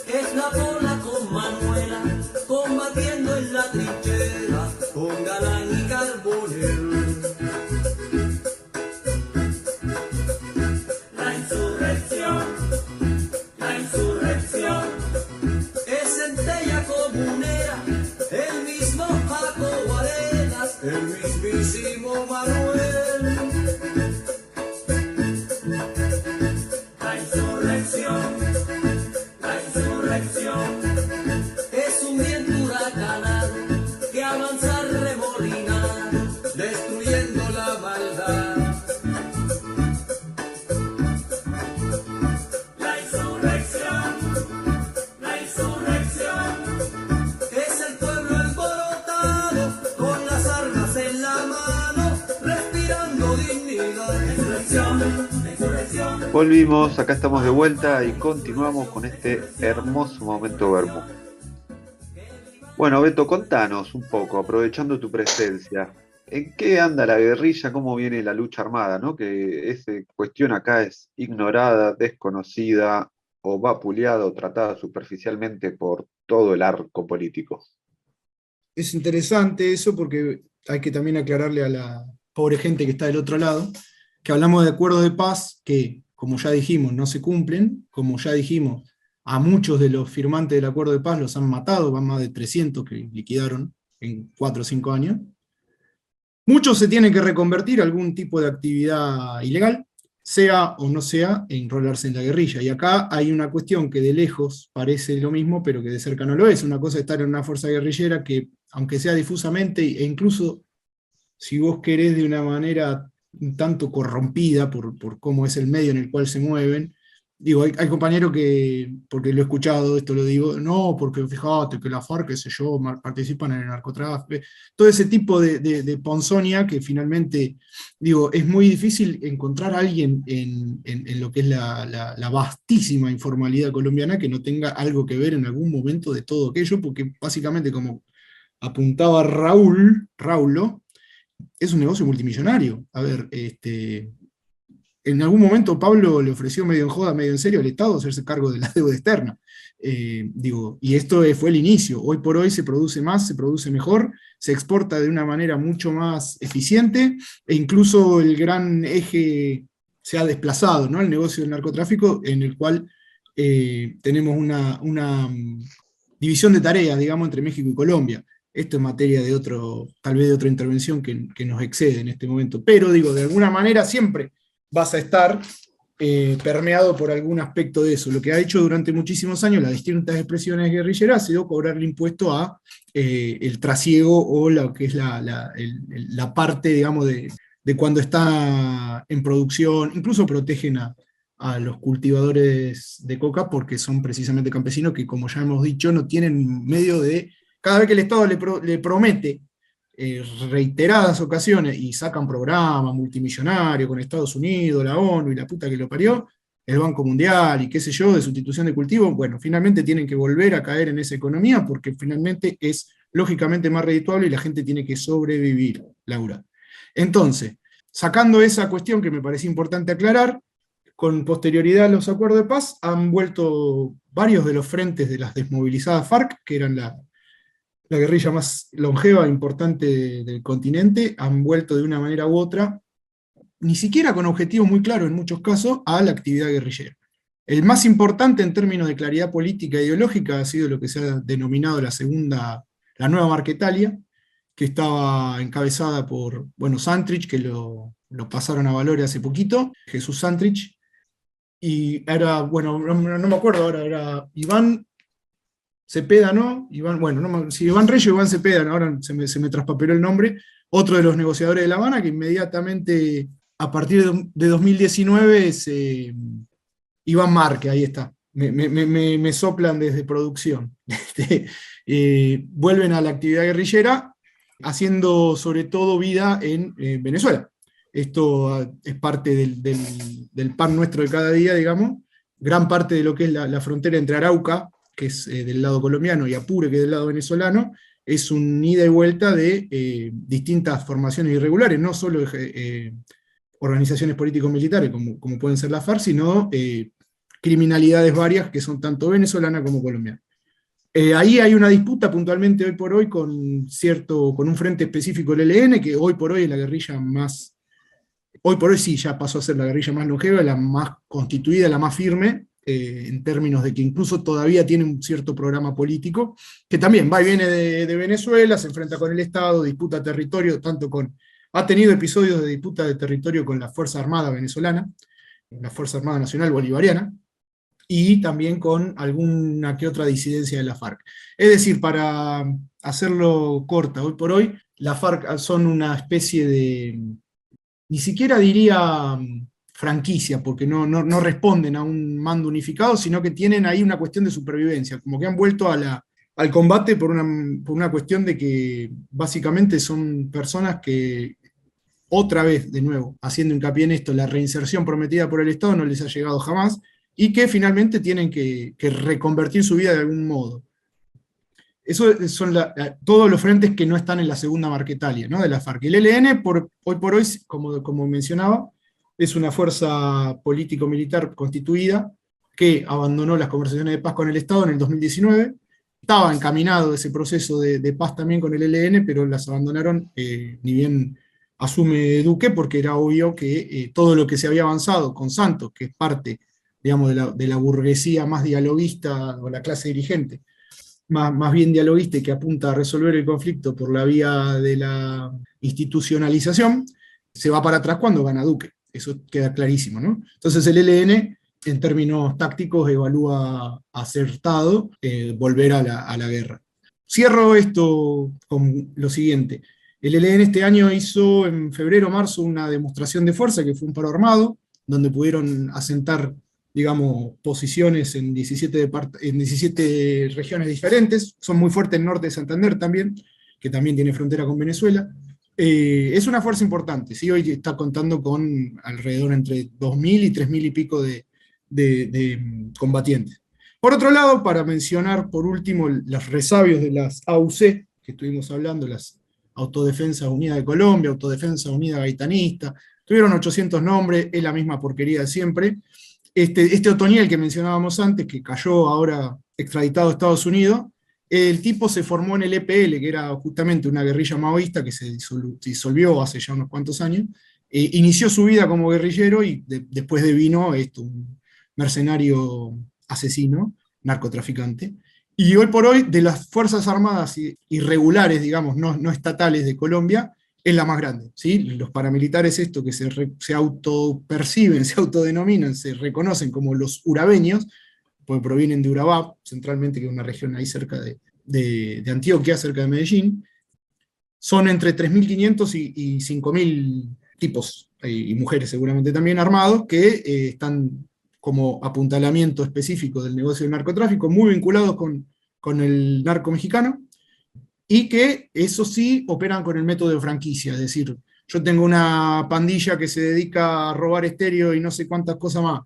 Es la bola con Manuela, combatiendo en la trinchera, con Galán y Carbonell. La insurrección, es centella comunera, el mismo Jacobo Arenas, el mismísimo Manuel. La insurrección, es un viento huracanado que avanza remolinado, destruyendo la maldad. La insurrección, es el pueblo alborotado, con las armas en la mano, respirando dignidad. La insurrección. Volvimos, acá estamos de vuelta y continuamos con este hermoso momento Bermú. Bueno, Beto, contanos un poco, aprovechando tu presencia, ¿en qué anda la guerrilla? ¿Cómo viene la lucha armada? ¿No? Que esa cuestión acá es ignorada, desconocida, o vapuleada o tratada superficialmente por todo el arco político. Es interesante eso porque hay que también aclararle a la pobre gente que está del otro lado, que hablamos de acuerdos de paz que, como ya dijimos, no se cumplen, como ya dijimos, a muchos de los firmantes del acuerdo de paz los han matado, van más de 300 que liquidaron en 4 o 5 años. Muchos se tienen que reconvertir a algún tipo de actividad ilegal, sea o no sea, enrolarse en la guerrilla. Y acá hay una cuestión que de lejos parece lo mismo, pero que de cerca no lo es. Una cosa es estar en una fuerza guerrillera que, aunque sea difusamente, e incluso si vos querés de una manera un tanto corrompida por cómo es el medio en el cual se mueven. Digo, hay compañeros que, porque lo he escuchado, esto lo digo, no, porque fíjate que la FARC, qué sé yo, participan en el narcotráfico, todo ese tipo de ponzoña que finalmente, digo, es muy difícil encontrar a alguien en lo que es la vastísima informalidad colombiana que no tenga algo que ver en algún momento de todo aquello, porque básicamente, como apuntaba Raulo, es un negocio multimillonario. A ver, en algún momento Pablo le ofreció medio en joda, medio en serio al Estado hacerse cargo de la deuda externa. Y esto fue el inicio. Hoy por hoy se produce más, se produce mejor, se exporta de una manera mucho más eficiente, e incluso el gran eje se ha desplazado, ¿no? El negocio del narcotráfico, en el cual tenemos una división de tareas, digamos, entre México y Colombia. esto es materia de tal vez de otra intervención que nos excede en este momento. Pero digo, de alguna manera siempre vas a estar permeado por algún aspecto de eso. Lo que ha hecho durante muchísimos años las distintas expresiones guerrilleras ha sido cobrarle impuesto a el trasiego o lo que es la parte, digamos, de cuando está en producción. Incluso protegen a los cultivadores de coca porque son precisamente campesinos que, como ya hemos dicho, no tienen medio de... Cada vez que el Estado le promete reiteradas ocasiones y sacan programas multimillonarios con Estados Unidos, la ONU y la puta que lo parió, el Banco Mundial y qué sé yo, de sustitución de cultivo, bueno, finalmente tienen que volver a caer en esa economía porque finalmente es lógicamente más redituable y la gente tiene que sobrevivir, Laura. Entonces, sacando esa cuestión que me parece importante aclarar, con posterioridad a los acuerdos de paz han vuelto varios de los frentes de las desmovilizadas FARC, que eran la guerrilla más longeva e importante del continente, han vuelto de una manera u otra, ni siquiera con objetivos muy claros en muchos casos, a la actividad guerrillera. El más importante en términos de claridad política e ideológica ha sido lo que se ha denominado la nueva Marquetalia, que estaba encabezada por, Santrich, que lo pasaron a Valore hace poquito, Jesús Santrich, y era, no me acuerdo ahora, era Iván Cepeda, ¿no? Iván Reyes o Iván Cepeda, ¿no? Ahora se me traspapeló el nombre, otro de los negociadores de La Habana, que inmediatamente, a partir de 2019, Iván Márquez, ahí está, me soplan desde producción. Vuelven a la actividad guerrillera, haciendo sobre todo vida en Venezuela. Esto es parte del pan nuestro de cada día, digamos. Gran parte de lo que es la frontera entre Arauca, que es del lado colombiano, y Apure, que es del lado venezolano, es un ida y vuelta de distintas formaciones irregulares, no solo organizaciones político-militares, como pueden ser las FARC, sino criminalidades varias que son tanto venezolanas como colombianas. Ahí hay una disputa puntualmente hoy por hoy con un frente específico del ELN, que hoy por hoy es la guerrilla más... Hoy por hoy sí, ya pasó a ser la guerrilla más longeva, la más constituida, la más firme, en términos de que incluso todavía tiene un cierto programa político, que también va y viene de Venezuela, se enfrenta con el Estado, disputa territorio, ha tenido episodios de disputa de territorio con la Fuerza Armada venezolana, la Fuerza Armada Nacional Bolivariana, y también con alguna que otra disidencia de la FARC. Es decir, para hacerlo corta, hoy por hoy, la FARC son una especie de... ni siquiera diría franquicia, porque no responden a un mando unificado, sino que tienen ahí una cuestión de supervivencia, como que han vuelto al combate por una cuestión de que básicamente son personas que, otra vez, de nuevo, haciendo hincapié en esto, la reinserción prometida por el Estado no les ha llegado jamás, y que finalmente tienen que reconvertir su vida de algún modo. Esos son todos los frentes que no están en la segunda Marquetalia, ¿no? De la FARC. El ELN, hoy por hoy, como mencionaba, es una fuerza político-militar constituida que abandonó las conversaciones de paz con el Estado en el 2019. Estaba encaminado ese proceso de paz también con el ELN, pero las abandonaron, ni bien asume Duque, porque era obvio que todo lo que se había avanzado con Santos, que es parte, digamos, de la burguesía más dialoguista, o la clase dirigente, más bien dialoguista y que apunta a resolver el conflicto por la vía de la institucionalización, se va para atrás cuando gana Duque. Eso queda clarísimo, ¿no? Entonces el ELN, en términos tácticos, evalúa acertado volver a la guerra. Cierro esto con lo siguiente. El ELN este año hizo en febrero o marzo una demostración de fuerza, que fue un paro armado, donde pudieron asentar, digamos, posiciones en 17 regiones diferentes. Son muy fuertes en el norte de Santander también, que también tiene frontera con Venezuela. Es una fuerza importante, ¿sí? Hoy está contando con alrededor entre 2.000 y 3.000 y pico de combatientes. Por otro lado, para mencionar por último los resabios de las AUC, que estuvimos hablando, las Autodefensas Unidas de Colombia, Autodefensa Unida Gaitanista, tuvieron 800 nombres, es la misma porquería de siempre. Este Otoniel que mencionábamos antes, que cayó ahora extraditado a Estados Unidos, el tipo se formó en el EPL, que era justamente una guerrilla maoísta que se disolvió hace ya unos cuantos años, inició su vida como guerrillero y después devino un mercenario asesino, narcotraficante, Y hoy por hoy, de las Fuerzas Armadas irregulares, digamos, no estatales de Colombia, es la más grande, ¿sí? Los paramilitares, esto que se autoperciben, se autodenominan, se reconocen como los urabeños, porque provienen de Urabá, centralmente, que es una región ahí cerca de Antioquia, cerca de Medellín. Son entre 3.500 y 5.000 tipos, y mujeres seguramente también armados, que están como apuntalamiento específico del negocio del narcotráfico, muy vinculados con el narco mexicano, y que, eso sí, operan con el método de franquicia, es decir, yo tengo una pandilla que se dedica a robar estéreo y no sé cuántas cosas más,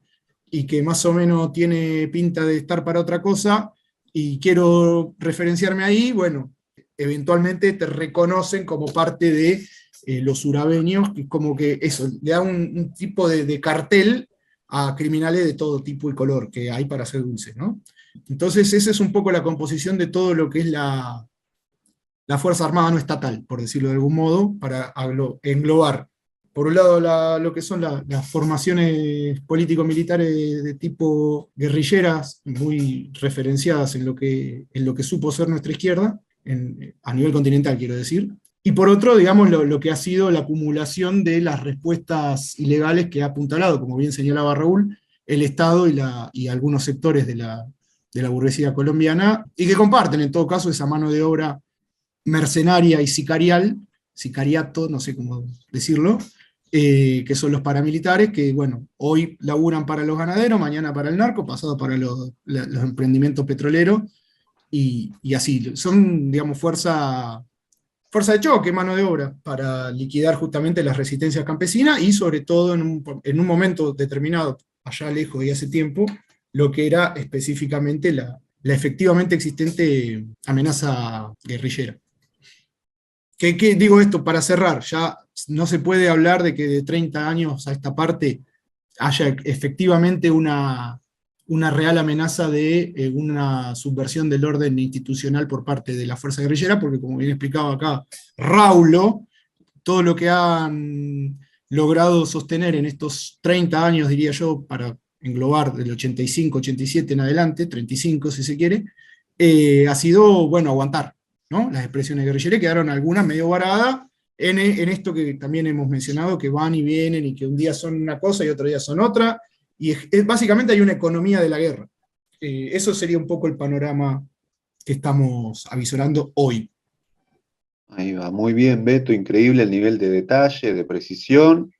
y que más o menos tiene pinta de estar para otra cosa, y quiero referenciarme ahí, bueno, eventualmente te reconocen como parte de los urabeños, que como que eso, le da un tipo de cartel a criminales de todo tipo y color que hay para hacer dulce, ¿no? Entonces esa es un poco la composición de todo lo que es la Fuerza Armada no estatal, por decirlo de algún modo, para englobar, por un lado, lo que son las formaciones político-militares de tipo guerrilleras, muy referenciadas en lo que supo ser nuestra izquierda, a nivel continental, quiero decir, y por otro, digamos, lo que ha sido la acumulación de las respuestas ilegales que ha apuntalado, como bien señalaba Raúl, el Estado y algunos sectores de la burguesía colombiana, y que comparten, en todo caso, esa mano de obra mercenaria y sicariato, no sé cómo decirlo, que son los paramilitares, que bueno, hoy laburan para los ganaderos, mañana para el narco, pasado para los emprendimientos petroleros, y así, son, digamos, fuerza de choque, mano de obra, para liquidar justamente las resistencias campesinas, y sobre todo en un momento determinado, allá lejos y hace tiempo, lo que era específicamente la efectivamente existente amenaza guerrillera. ¿Qué digo esto para cerrar? Ya no se puede hablar de que de 30 años a esta parte haya efectivamente una real amenaza de una subversión del orden institucional por parte de la fuerza guerrillera, porque como bien explicaba acá Raulo, todo lo que han logrado sostener en estos 30 años, diría yo, para englobar del 85, 87 en adelante, 35 si se quiere, ha sido, bueno, aguantar, ¿no? Las expresiones guerrilleras quedaron algunas medio varadas en esto que también hemos mencionado, que van y vienen, y que un día son una cosa y otro día son otra, y básicamente hay una economía de la guerra. Eso sería un poco el panorama que estamos avisorando hoy. Ahí va, muy bien, Beto, increíble el nivel de detalle, de precisión,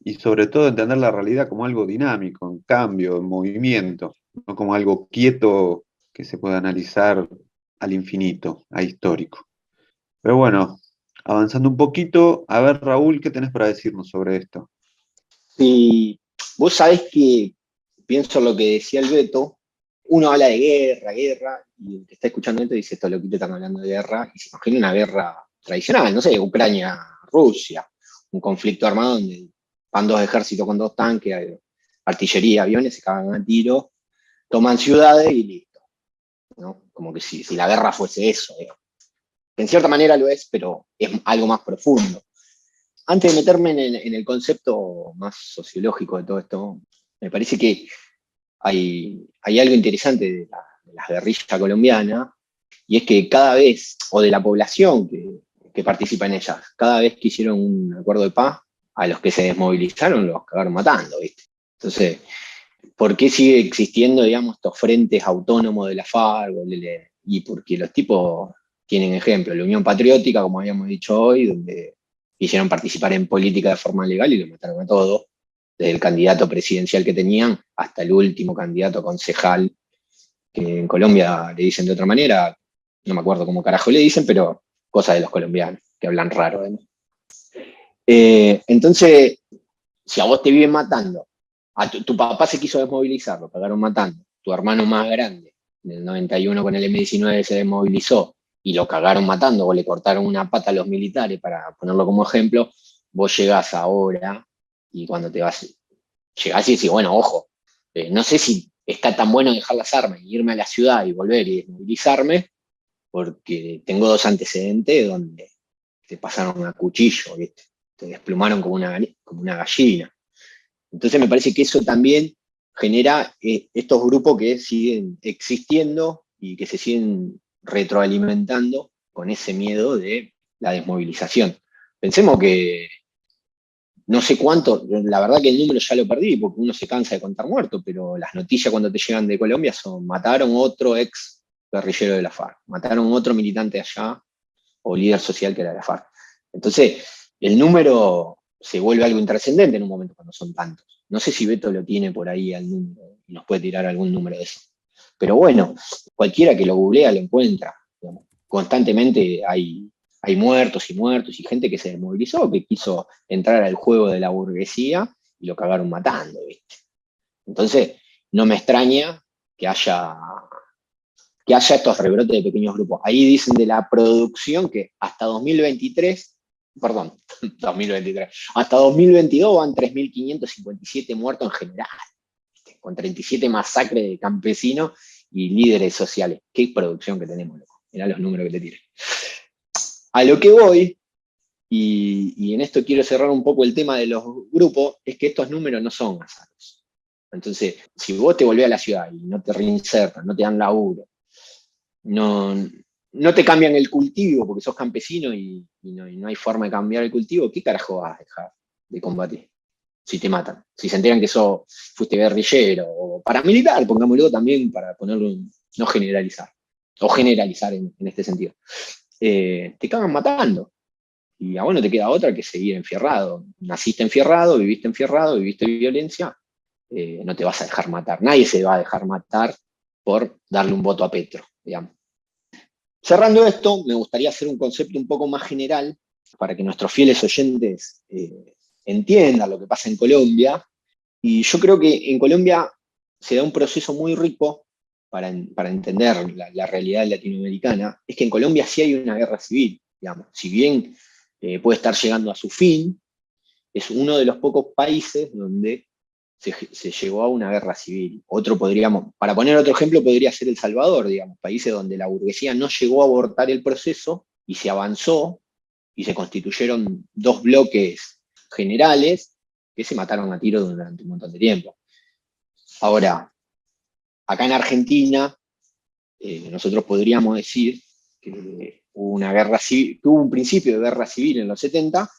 y sobre todo entender la realidad como algo dinámico, en cambio, en movimiento, no como algo quieto que se pueda analizar al infinito, ahistórico. Pero bueno, avanzando un poquito, a ver, Raúl, ¿qué tenés para decirnos sobre esto? Y vos sabés que pienso lo que decía el Beto, uno habla de guerra, y el que está escuchando esto dice, estos loquitos están hablando de guerra, y se imagina una guerra tradicional, no sé, Ucrania, Rusia, un conflicto armado donde van dos ejércitos con dos tanques, artillería, aviones, se cagan a tiro, toman ciudades y listo, ¿no? Como que si la guerra fuese eso, digamos. En cierta manera lo es, pero es algo más profundo. Antes de meterme en el concepto más sociológico de todo esto, me parece que hay algo interesante de la guerrilla colombiana, y es que cada vez, o de la población que participa en ellas, cada vez que hicieron un acuerdo de paz, a los que se desmovilizaron los cagaron matando, ¿viste? Entonces, ¿por qué sigue existiendo, digamos, estos frentes autónomos de la FARC? Y porque los tipos tienen ejemplo, la Unión Patriótica, como habíamos dicho hoy, donde quisieron participar en política de forma legal y lo mataron a todos, desde el candidato presidencial que tenían hasta el último candidato concejal, que en Colombia le dicen de otra manera, no me acuerdo cómo carajo le dicen, pero cosa de los colombianos, que hablan raro además. Entonces, si a vos te viven matando, a tu papá se quiso desmovilizar, lo pagaron matando, tu hermano más grande, en el 91 con el M-19 se desmovilizó y lo cagaron matando, o le cortaron una pata a los militares, para ponerlo como ejemplo, vos llegás ahora y cuando te vas, llegás y decís, bueno, ojo, no sé si está tan bueno dejar las armas y irme a la ciudad y volver y desmovilizarme, porque tengo dos antecedentes donde te pasaron a cuchillo, ¿viste? Te desplumaron como una gallina. Entonces me parece que eso también genera estos grupos que siguen existiendo y que se siguen retroalimentando con ese miedo de la desmovilización. Pensemos que no sé cuánto, la verdad que el número ya lo perdí porque uno se cansa de contar muertos, pero las noticias cuando te llegan de Colombia son: mataron otro ex guerrillero de la FARC, mataron otro militante allá o líder social que era de la FARC. Entonces, el número se vuelve algo intrascendente en un momento cuando son tantos. No sé si Beto lo tiene por ahí al número y nos puede tirar algún número de eso. Pero bueno, cualquiera que lo googlea lo encuentra. Digamos. Constantemente hay muertos y muertos y gente que se desmovilizó, que quiso entrar al juego de la burguesía y lo cagaron matando, ¿viste? Entonces, no me extraña que haya estos rebrotes de pequeños grupos. Ahí dicen de la producción que hasta 2023, perdón, 2023, hasta 2022 van 3.557 muertos en general, con 37 masacres de campesinos y líderes sociales. Qué producción que tenemos, loco. Mirá los números que te tiré. A lo que voy, y en esto quiero cerrar un poco el tema de los grupos, es que estos números no son azarosos. Entonces, si vos te volvés a la ciudad y no te reinsertan, no te dan laburo, no te cambian el cultivo porque sos campesino y no hay forma de cambiar el cultivo, ¿qué carajo vas a dejar de combatir? Si te matan, si se enteran que fuiste guerrillero o paramilitar, pongámoslo también para ponerlo, no generalizar, o generalizar en este sentido. Te cagan matando. Y a vos no te queda otra que seguir enfierrado. Naciste enfierrado, viviste violencia, no te vas a dejar matar. Nadie se va a dejar matar por darle un voto a Petro, digamos. Cerrando esto, me gustaría hacer un concepto un poco más general para que nuestros fieles oyentes entiendan lo que pasa en Colombia. Y yo creo que en Colombia se da un proceso muy rico para entender la realidad latinoamericana. Es que en Colombia sí hay una guerra civil, digamos. Si bien puede estar llegando a su fin, es uno de los pocos países donde se llegó a una guerra civil. Para poner otro ejemplo, podría ser El Salvador, digamos, países donde la burguesía no llegó a abortar el proceso y se avanzó y se constituyeron dos bloques generales que se mataron a tiro durante un montón de tiempo. Ahora, acá en Argentina, nosotros podríamos decir que hubo una guerra civil, que hubo un principio de guerra civil en los 70,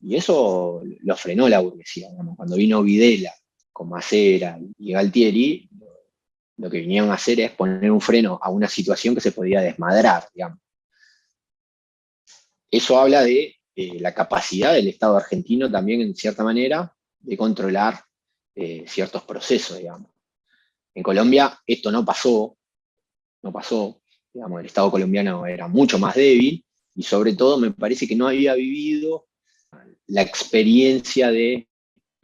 y eso lo frenó la burguesía. Digamos. Cuando vino Videla con Macera y Galtieri, lo que vinieron a hacer es poner un freno a una situación que se podía desmadrar, digamos. Eso habla de la capacidad del Estado argentino también, en cierta manera, de controlar ciertos procesos, digamos. En Colombia esto no pasó, digamos, el Estado colombiano era mucho más débil y sobre todo me parece que no había vivido la experiencia de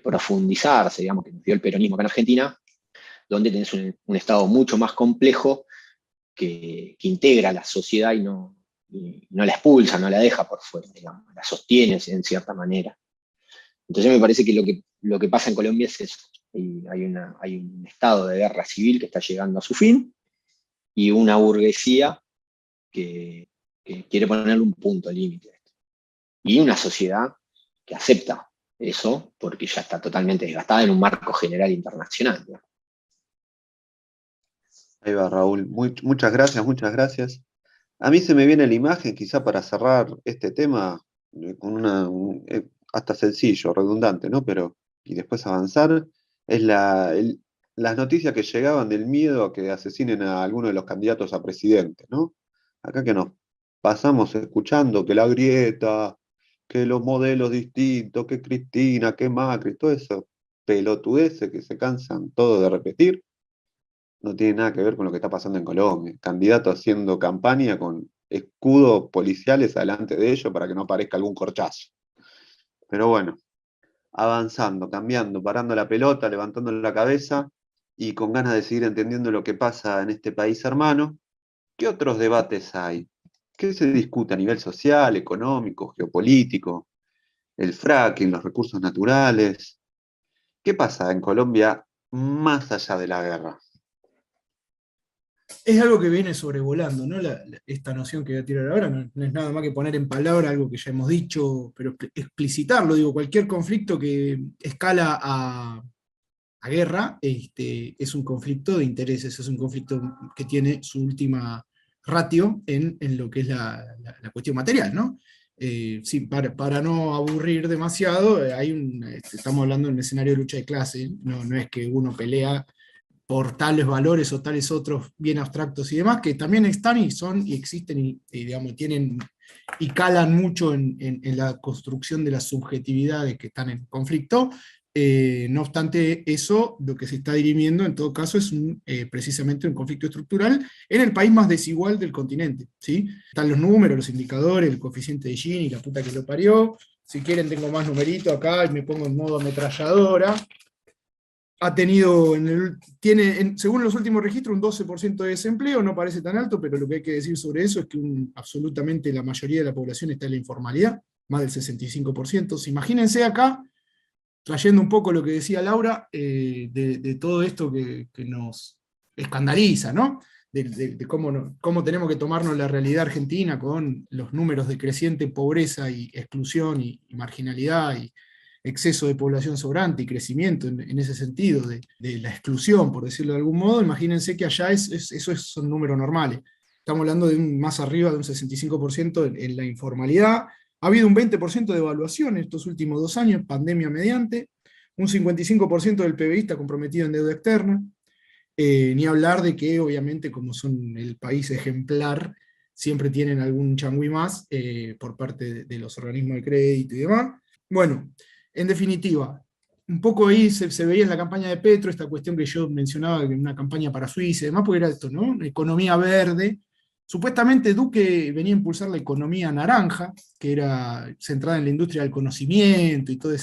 profundizarse, digamos, que nos dio el peronismo acá en Argentina, donde tenés un Estado mucho más complejo que integra a la sociedad y no la expulsa, no la deja por fuera, digamos, la sostiene en cierta manera. Entonces me parece que lo que pasa en Colombia es eso. Hay un estado de guerra civil que está llegando a su fin y una burguesía que quiere ponerle un punto límite a esto. Y una sociedad que acepta eso porque ya está totalmente desgastada en un marco general internacional, ¿no? Ahí va, Raúl. Muchas gracias, muchas gracias. A mí se me viene la imagen, quizá para cerrar este tema, con hasta sencillo, redundante, ¿no? Y después avanzar, es las noticias que llegaban del miedo a que asesinen a alguno de los candidatos a presidente, ¿no? Acá que nos pasamos escuchando que la grieta, que los modelos distintos, que Cristina, que Macri, todo eso pelotudeces que se cansan todos de repetir, no tiene nada que ver con lo que está pasando en Colombia. Candidatos haciendo campaña con escudos policiales delante de ellos para que no aparezca algún corchazo. Pero bueno, avanzando, cambiando, parando la pelota, levantando la cabeza y con ganas de seguir entendiendo lo que pasa en este país hermano. ¿Qué otros debates hay? ¿Qué se discute a nivel social, económico, geopolítico? El fracking, los recursos naturales. ¿Qué pasa en Colombia más allá de la guerra? Es algo que viene sobrevolando, ¿no? Esta noción que voy a tirar ahora no es nada más que poner en palabra algo que ya hemos dicho, pero explicitarlo. Digo, cualquier conflicto que escala a guerra, es un conflicto de intereses, es un conflicto que tiene su última ratio en lo que es la cuestión material, ¿no? Sí, para no aburrir demasiado, estamos hablando de un escenario de lucha de clase, no es que uno pelea por tales valores o tales otros bien abstractos y demás, que también están y son y existen digamos, tienen y calan mucho en la construcción de las subjetividades que están en conflicto. No obstante eso, lo que se está dirimiendo en todo caso es precisamente un conflicto estructural en el país más desigual del continente, ¿sí? Están los números, los indicadores, el coeficiente de Gini, la puta que lo parió. Si quieren tengo más numerito acá y me pongo en modo ametralladora. Ha tenido, según los últimos registros, un 12% de desempleo, no parece tan alto, pero lo que hay que decir sobre eso es que absolutamente la mayoría de la población está en la informalidad, más del 65%. Imagínense acá, trayendo un poco lo que decía Laura, de todo esto que nos escandaliza, ¿no? De cómo tenemos que tomarnos la realidad argentina con los números de creciente pobreza y exclusión y marginalidad y exceso de población sobrante y crecimiento en ese sentido, de la exclusión, por decirlo de algún modo. Imagínense que allá son números normales. Estamos hablando de más arriba de un 65% en la informalidad. Ha habido un 20% de evaluación en estos últimos 2 años, pandemia mediante, un 55% del PBI está comprometido en deuda externa, ni hablar de que obviamente como son el país ejemplar, siempre tienen algún changüí más por parte de los organismos de crédito y demás. Bueno, en definitiva, un poco ahí se veía en la campaña de Petro esta cuestión que yo mencionaba, que una campaña para Suiza y demás, porque era esto, ¿no? Economía verde. Supuestamente Duque venía a impulsar la economía naranja, que era centrada en la industria del conocimiento y toda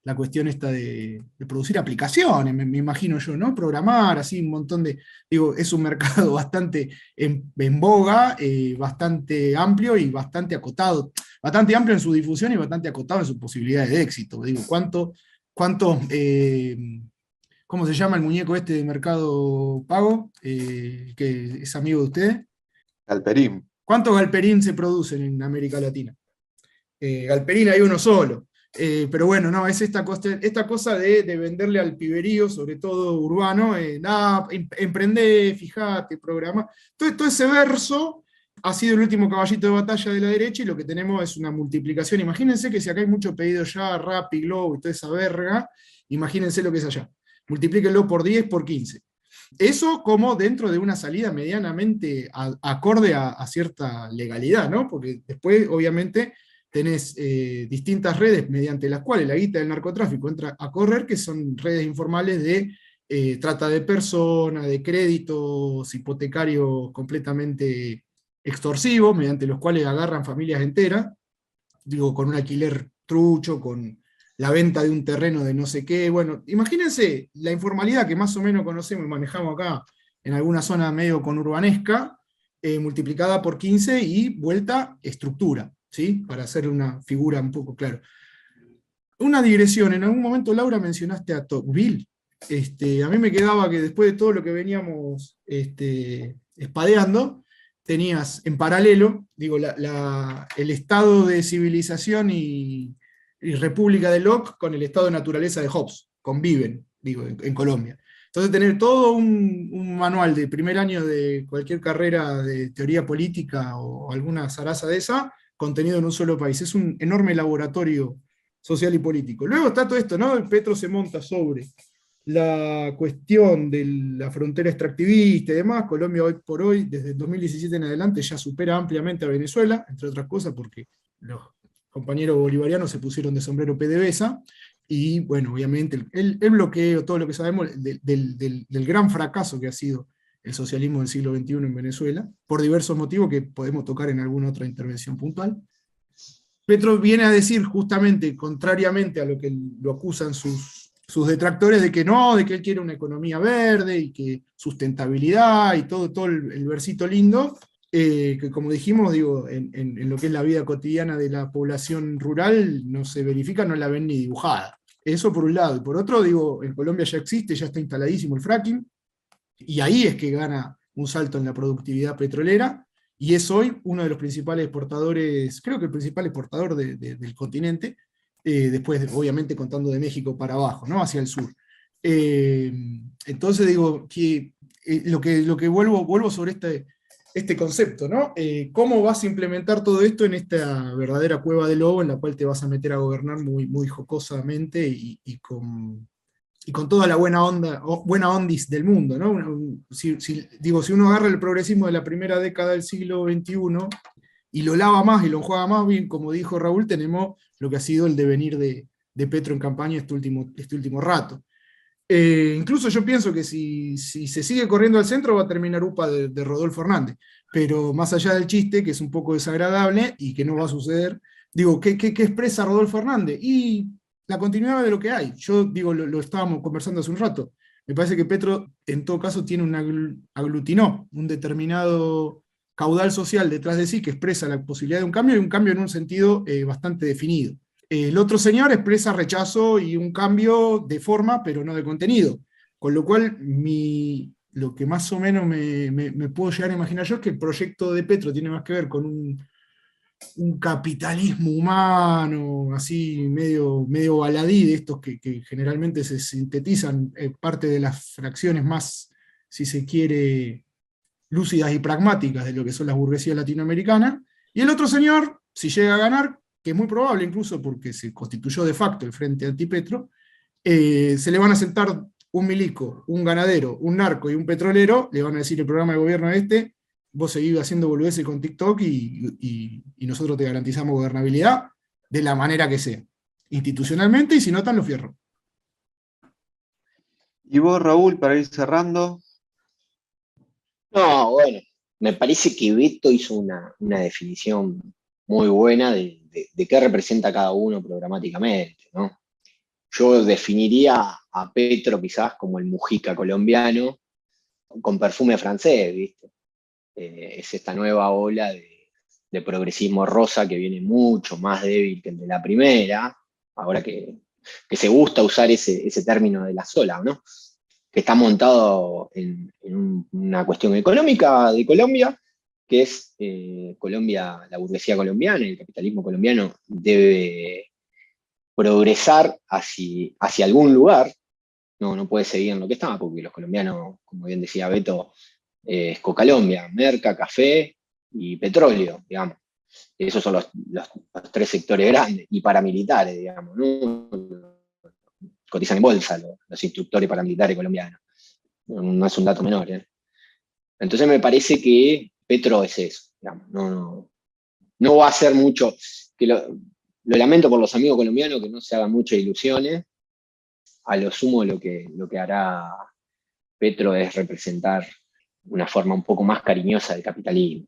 la cuestión esta de producir aplicaciones, me imagino yo, ¿no? Programar, así un montón es un mercado bastante en boga, bastante amplio y bastante acotado, bastante amplio en su difusión y bastante acotado en sus posibilidades de éxito. ¿Cuánto, ¿cómo se llama el muñeco este de Mercado Pago, que es amigo de ustedes? Galperín. ¿Cuántos Galperín se producen en América Latina? Galperín hay uno solo. Pero bueno, no, es esta cosa de venderle al piberío, sobre todo urbano, emprendé, fijate, programa. Todo ese verso ha sido el último caballito de batalla de la derecha y lo que tenemos es una multiplicación. Imagínense que si acá hay mucho pedido ya, Rappi, Globo y toda esa verga, imagínense lo que es allá. Multiplíquenlo por 10, por 15. Eso como dentro de una salida medianamente acorde a cierta legalidad, ¿no? Porque después, obviamente, tenés distintas redes mediante las cuales la guita del narcotráfico entra a correr, que son redes informales de trata de personas, de créditos hipotecarios completamente extorsivos, mediante los cuales agarran familias enteras, con un alquiler trucho, con la venta de un terreno de no sé qué. Bueno, imagínense la informalidad que más o menos conocemos y manejamos acá en alguna zona medio conurbanesca, multiplicada por 15 y vuelta estructura, ¿sí? Para hacer una figura un poco clara. Una digresión, en algún momento Laura mencionaste a Tocqueville. A mí me quedaba que después de todo lo que veníamos espadeando, tenías en paralelo, el estado de civilización y república de Locke con el estado de naturaleza de Hobbes, conviven, en Colombia. Entonces tener todo un manual de primer año de cualquier carrera de teoría política o alguna zaraza de esa, contenido en un solo país. Es un enorme laboratorio social y político. Luego está todo esto, ¿no? El Petro se monta sobre la cuestión de la frontera extractivista y demás. Colombia hoy por hoy, desde el 2017 en adelante, ya supera ampliamente a Venezuela, entre otras cosas porque los compañeros bolivarianos se pusieron de sombrero PDVSA, y bueno, obviamente el bloqueo, todo lo que sabemos del gran fracaso que ha sido el socialismo del siglo XXI en Venezuela, por diversos motivos que podemos tocar en alguna otra intervención puntual. Petro viene a decir justamente, contrariamente a lo que lo acusan sus detractores, de que no, de que él quiere una economía verde, y que sustentabilidad, y todo el versito lindo, que como dijimos, en lo que es la vida cotidiana de la población rural, no se verifica, no la ven ni dibujada. Eso por un lado. Y por otro, en Colombia ya existe, ya está instaladísimo el fracking, y ahí es que gana un salto en la productividad petrolera, y es hoy uno de los principales exportadores, creo que el principal exportador del continente, después obviamente contando de México para abajo, ¿no? Hacia el sur. Entonces digo que lo que vuelvo sobre este concepto, ¿no? ¿Cómo vas a implementar todo esto en esta verdadera cueva de lobo en la cual te vas a meter a gobernar muy, muy jocosamente y con toda la buena ondis del mundo, ¿no? Si uno agarra el progresismo de la primera década del siglo XXI y lo lava más y lo enjuaga más bien, como dijo Raúl, tenemos lo que ha sido el devenir de Petro en campaña este último rato. Incluso yo pienso que si se sigue corriendo al centro va a terminar UPA de Rodolfo Hernández, pero más allá del chiste, que es un poco desagradable y que no va a suceder, digo, ¿qué expresa Rodolfo Hernández? Y la continuidad de lo que hay. Yo digo, lo estábamos conversando hace un rato, me parece que Petro en todo caso tiene aglutinó un determinado caudal social detrás de sí que expresa la posibilidad de un cambio, y un cambio en un sentido bastante definido. El otro señor expresa rechazo y un cambio de forma, pero no de contenido. Con lo cual, lo que más o menos me puedo llegar a imaginar yo es que el proyecto de Petro tiene más que ver con un capitalismo humano, así medio baladí, de estos que generalmente se sintetizan parte de las fracciones más, si se quiere, lúcidas y pragmáticas de lo que son las burguesías latinoamericanas. Y el otro señor, si llega a ganar, que es muy probable incluso porque se constituyó de facto el Frente Antipetro, se le van a sentar un milico, un ganadero, un narco y un petrolero, le van a decir el programa de gobierno vos seguís haciendo boludeces con TikTok y nosotros te garantizamos gobernabilidad de la manera que sea, institucionalmente, y si no, están los fierros. Y vos, Raúl, para ir cerrando. No, bueno, me parece que Beto hizo una definición muy buena de qué representa cada uno programáticamente, ¿no? Yo definiría a Petro quizás como el Mujica colombiano con perfume francés, ¿viste? Es esta nueva ola de progresismo rosa que viene mucho más débil que el de la primera, ahora que se gusta usar ese término de la sola, ¿no? Que está montado en una cuestión económica de Colombia, que es Colombia, la burguesía colombiana, el capitalismo colombiano debe progresar hacia algún lugar, no puede seguir en lo que estaba, porque los colombianos, como bien decía Beto, es Cocalombia, merca, café y petróleo, digamos. Esos son los tres sectores grandes y paramilitares, digamos, ¿no? Cotizan en bolsa los instructores paramilitares colombianos. No es un dato menor, ¿eh? Entonces me parece que Petro es eso, digamos. No va a hacer mucho, que lo lamento por los amigos colombianos, que no se hagan muchas ilusiones. A lo sumo lo que hará Petro es representar una forma un poco más cariñosa del capitalismo,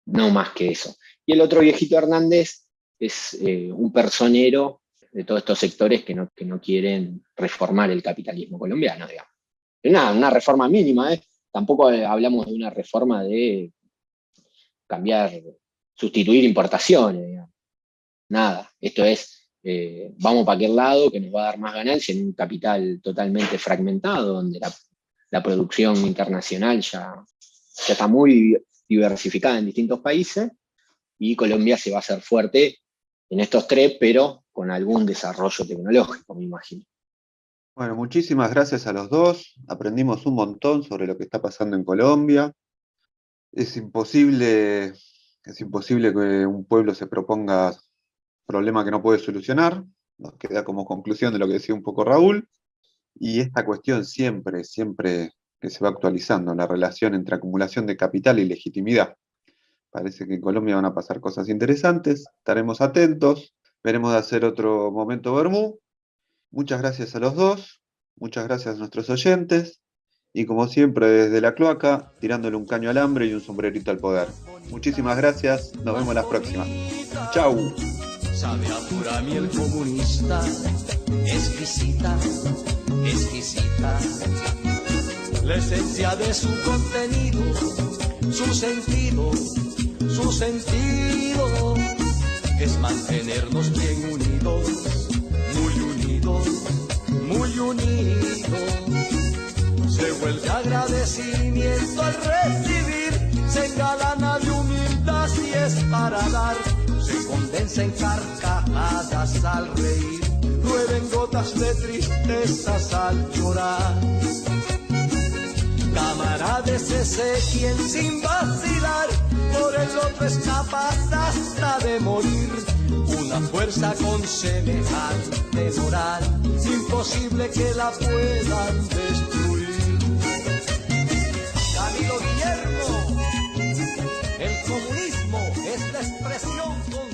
no más que eso. Y el otro viejito Hernández es un personero de todos estos sectores que no quieren reformar el capitalismo colombiano, digamos. Una reforma mínima, ¿eh? Tampoco hablamos de una reforma de sustituir importaciones, digamos. Nada, esto es, vamos para aquel lado que nos va a dar más ganancia en un capital totalmente fragmentado, donde la producción internacional ya está muy diversificada en distintos países, y Colombia se va a hacer fuerte en estos tres, pero con algún desarrollo tecnológico, me imagino. Bueno, muchísimas gracias a los dos. Aprendimos un montón sobre lo que está pasando en Colombia. Es imposible que un pueblo se proponga un problema que no puede solucionar. Nos queda como conclusión de lo que decía un poco Raúl. Y esta cuestión siempre que se va actualizando, la relación entre acumulación de capital y legitimidad. Parece que en Colombia van a pasar cosas interesantes, estaremos atentos, veremos de hacer otro momento Bermú. Muchas gracias a los dos, muchas gracias a nuestros oyentes, y como siempre desde la cloaca, tirándole un caño al hambre y un sombrerito al poder. Muchísimas gracias, nos vemos la próxima. ¡Chau! Sabe a pura miel comunista, exquisita, exquisita. La esencia de su contenido, su sentido es mantenernos bien unidos, muy unidos. Se vuelve agradecimiento al recibir, se engalana de humildad si es para dar, se condensa en carcajadas al reír. Llueven gotas de tristezas al llorar. Camarada es ese quien sin vacilar por el otro es capaz hasta de morir. Una fuerza con semejante moral, imposible que la puedan destruir. Camilo Guillermo, el comunismo es la expresión con